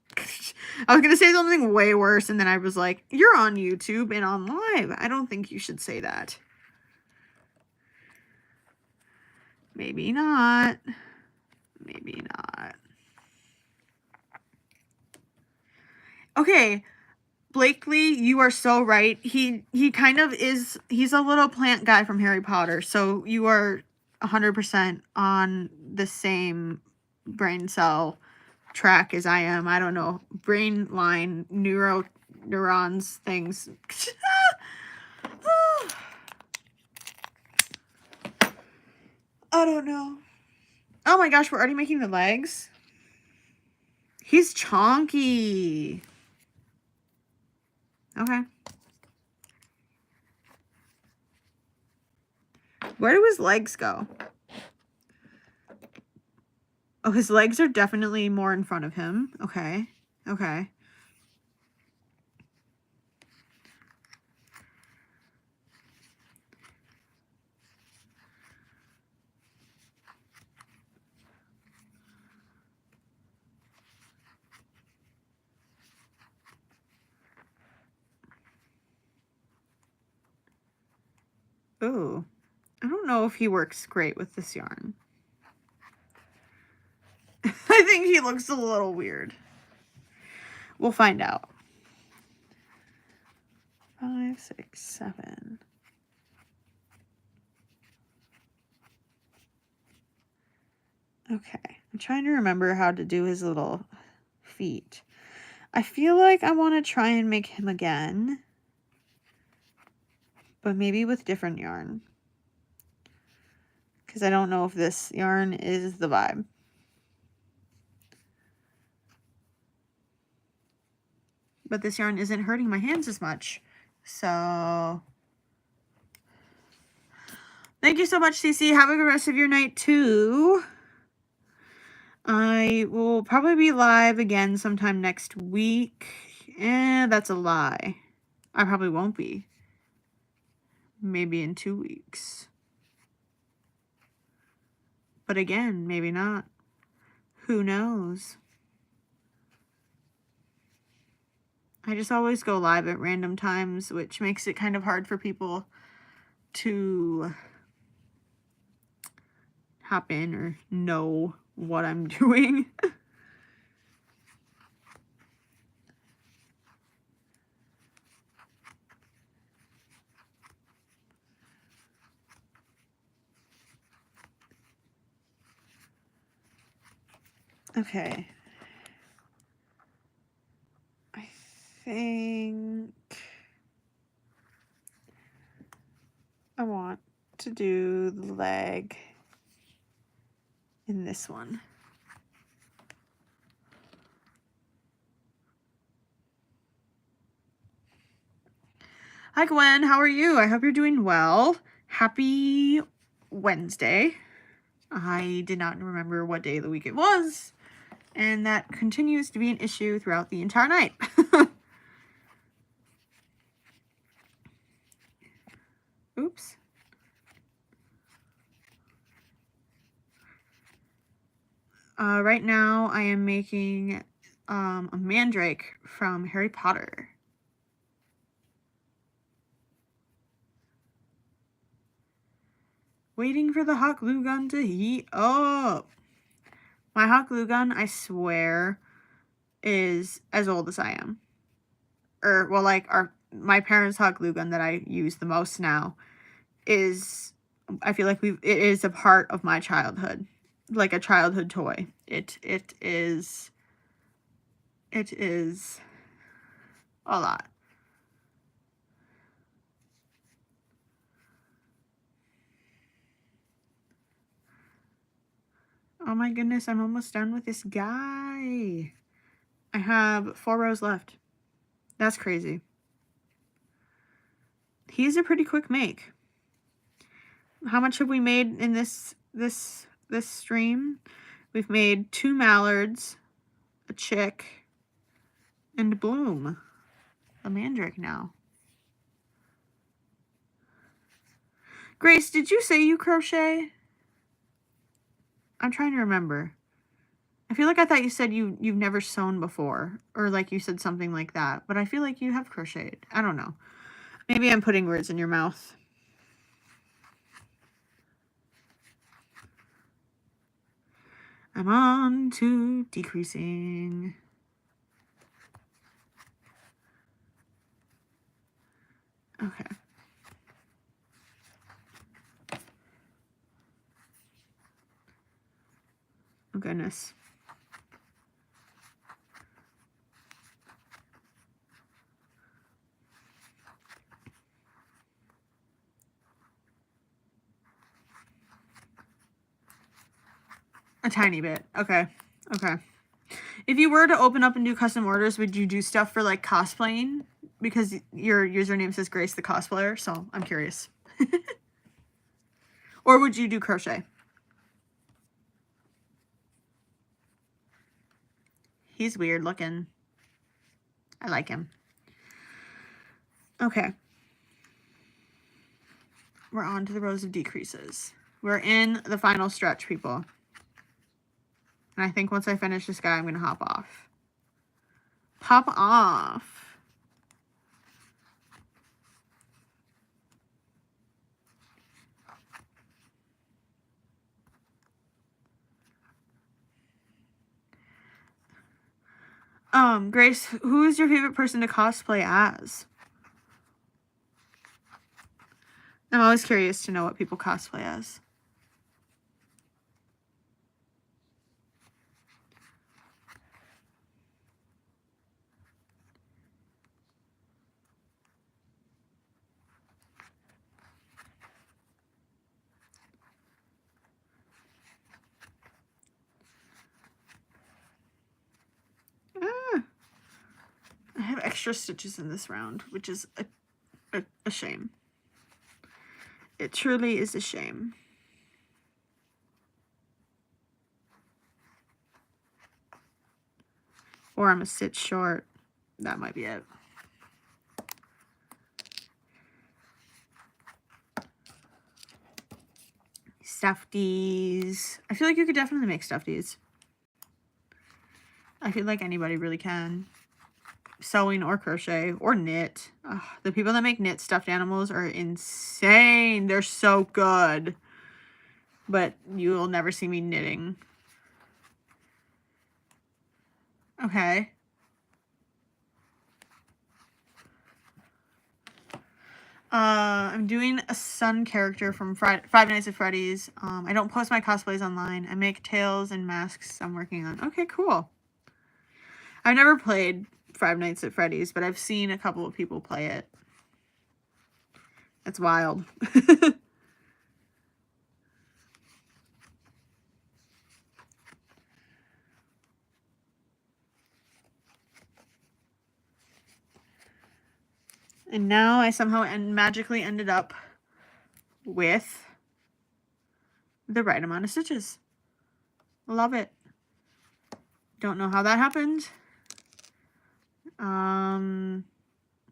I was going to say something way worse, and then I was like, you're on YouTube and on live. I don't think you should say that. Maybe not. Maybe not. Okay, Blakely, you are so right. He kind of is, he's a little plant guy from Harry Potter. So you are 100% on the same brain cell track as I am. I don't know. Brain line, neurons, things. I don't know. Oh my gosh, we're already making the legs. He's chonky. Okay. Where do his legs go? Oh, his legs are definitely more in front of him. Okay. Okay. Ooh. I don't know if he works great with this yarn. I think he looks a little weird. We'll find out. 5, 6, 7. Okay. I'm trying to remember how to do his little feet. I feel like I want to try and make him again. But maybe with different yarn. Because I don't know if this yarn is the vibe. But this yarn isn't hurting my hands as much. So thank you so much, Cece. Have a good rest of your night too. I will probably be live again sometime next week. That's a lie. I probably won't be. Maybe in 2 weeks. But again, maybe not. Who knows? I just always go live at random times, which makes it kind of hard for people to hop in or know what I'm doing. Okay. I think I want to do the leg in this one. Hi Gwen, how are you? I hope you're doing well. Happy Wednesday. I did not remember what day of the week it was, and that continues to be an issue throughout the entire night. Oops. Right now I am making a Mandrake from Harry Potter. Waiting for the hot glue gun to heat up. My hot glue gun, I swear, is as old as I am. Or, well, like, my parents' hot glue gun that I use the most now is, I feel like it is a part of my childhood. Like a childhood toy. It is a lot. Oh my goodness, I'm almost done with this guy. I have 4 rows left. That's crazy. He's a pretty quick make. How much have we made in this stream? We've made 2 mallards, a chick, and Bloom. A Mandrake now. Grace, did you say you crochet? I'm trying to remember. I feel like I thought you said you've never sewn before. Or like you said something like that. But I feel like you have crocheted. I don't know. Maybe I'm putting words in your mouth. I'm on to decreasing. Okay. Oh, goodness. A tiny bit. Okay. Okay. If you were to open up and do custom orders, would you do stuff for like cosplaying? Because your username says Grace the Cosplayer, so I'm curious. Or would you do crochet? He's weird looking. I like him. Okay. We're on to the rows of decreases. We're in the final stretch, people. And I think once I finish this guy, I'm going to hop off. Hop off. Grace, who is your favorite person to cosplay as? I'm always curious to know what people cosplay as. I have extra stitches in this round, which is a shame. It truly is a shame. Or I'm a stitch short. That might be it. Stuffies. I feel like you could definitely make stuffies. I feel like anybody really can. Sewing or crochet or knit. Ugh, the people that make knit stuffed animals are insane. They're so good. But you'll never see me knitting. Okay. I'm doing a sun character from Five Nights at Freddy's. I don't post my cosplays online. I make tails and masks I'm working on. Okay, cool. I've never played Five Nights at Freddy's, but I've seen a couple of people play it. It's wild. And now I somehow magically ended up with the right amount of stitches. Love it. Don't know how that happened.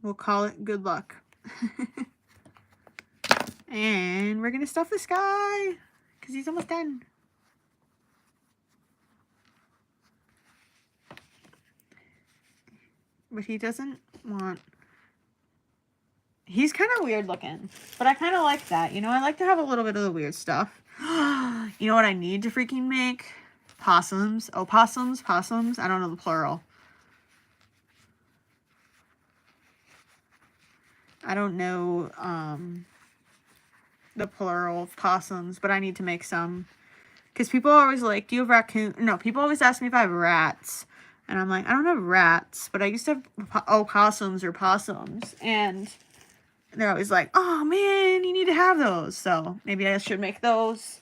We'll call it good luck. And we're gonna stuff this guy because he's almost done. But he doesn't want... He's kind of weird looking, but I kind of like that. You know, I like to have a little bit of the weird stuff. You know what I need to freaking make? Possums. Oh, possums. I don't know the plural. I don't know the plural of possums, but I need to make some. Because people are always like, do you have raccoon? No, people always ask me if I have rats. And I'm like, I don't have rats, but I used to have opossums or possums. And they're always like, oh man, you need to have those. So maybe I should make those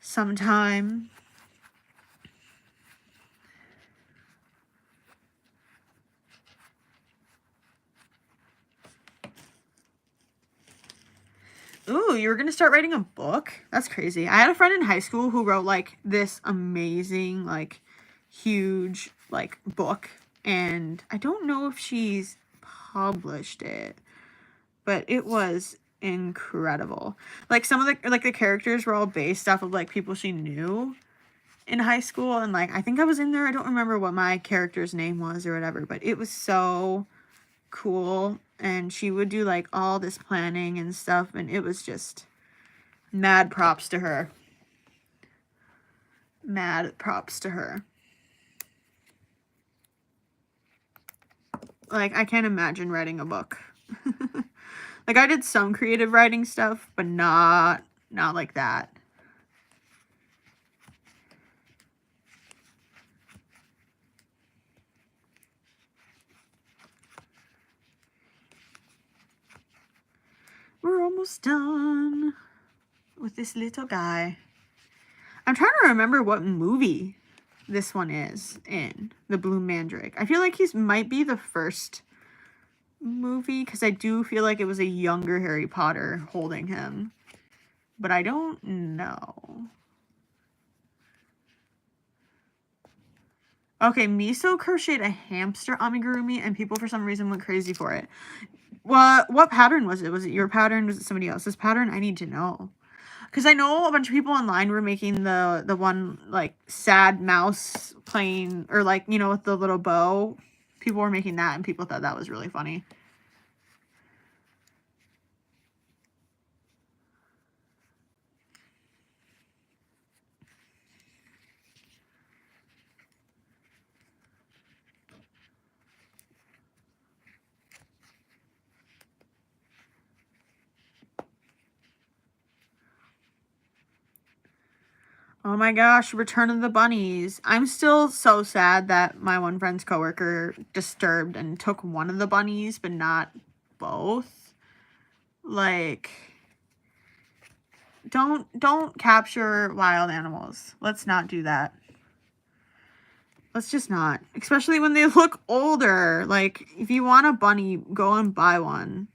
sometime. Ooh, you were going to start writing a book? That's crazy. I had a friend in high school who wrote like this amazing, like huge, like book. And I don't know if she's published it, but it was incredible. Like some of the characters were all based off of like people she knew in high school. And like, I think I was in there. I don't remember what my character's name was or whatever, but it was so cool. And she would do like all this planning and stuff, and it was just mad props to her. mad props to her. Like, I can't imagine writing a book. Like, I did some creative writing stuff, but not like that. We're almost done with this little guy. I'm trying to remember what movie this one is in, the Blue Mandrake. I feel like he might be the first movie, because I do feel like it was a younger Harry Potter holding him. But I don't know. Okay, Miso crocheted a hamster amigurumi and people for some reason went crazy for it. What pattern was it? Was it your pattern? Was it somebody else's pattern? I need to know. Because I know a bunch of people online were making the one, like, sad mouse playing, or, like, you know, with the little bow. People were making that, and people thought that was really funny. Oh my gosh, Return of the Bunnies. I'm still so sad that my one friend's coworker disturbed and took one of the bunnies, but not both. Like, don't capture wild animals. Let's not do that. Let's just not. Especially when they look older. Like, if you want a bunny, go and buy one.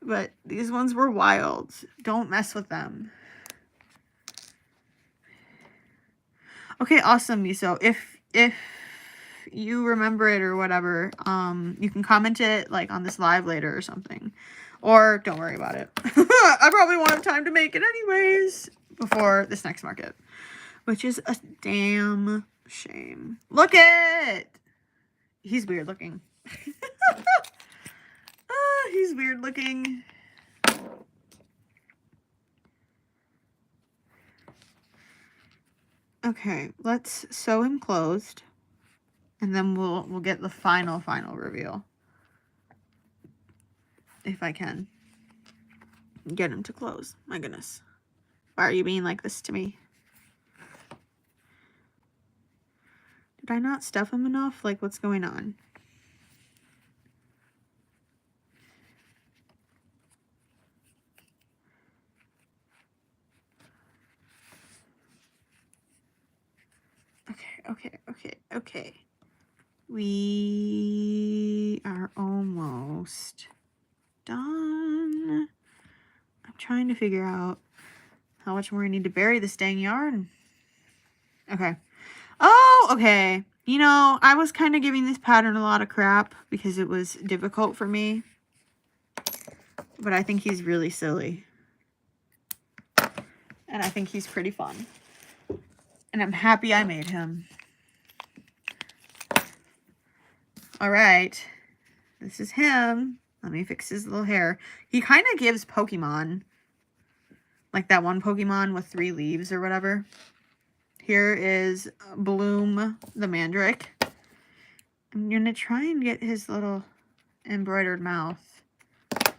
But these ones were wild. Don't mess with them. Okay, awesome, Miso. If you remember it or whatever, you can comment it, like, on this live later or something. Or don't worry about it. I probably won't have time to make it anyways before this next market. Which is a damn shame. Look it! He's weird looking. He's weird looking. Okay, let's sew him closed, and then we'll get the final reveal. If I can get him to close. My goodness. Why are you being like this to me? Did I not stuff him enough? Like, what's going on? Okay. We are almost done. I'm trying to figure out how much more I need to bury this dang yarn. Okay. Oh, okay. You know, I was kind of giving this pattern a lot of crap because it was difficult for me. But I think he's really silly. And I think he's pretty fun. And I'm happy I made him. Alright. This is him. Let me fix his little hair. He kind of gives Pokemon. Like that one Pokemon with 3 leaves or whatever. Here is Bloom the Mandrake. I'm going to try and get his little embroidered mouth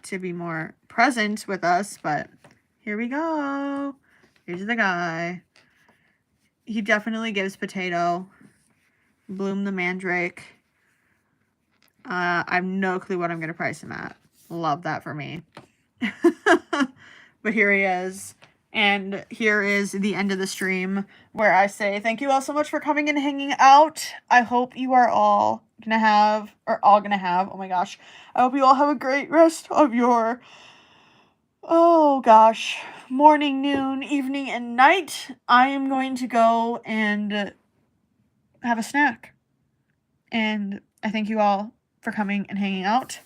to be more present with us. But here we go. Here's the guy. He definitely gives Potato. Bloom the Mandrake. I have no clue what I'm going to price him at. Love that for me. But here he is. And here is the end of the stream where I say thank you all so much for coming and hanging out. I hope you are all going to have, oh my gosh. I hope you all have a great rest of your, oh gosh, morning, noon, evening, and night. I am going to go and have a snack. And I thank you all for coming and hanging out.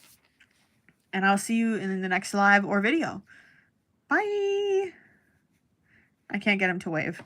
And I'll see you in the next live or video. Bye! I can't get him to wave.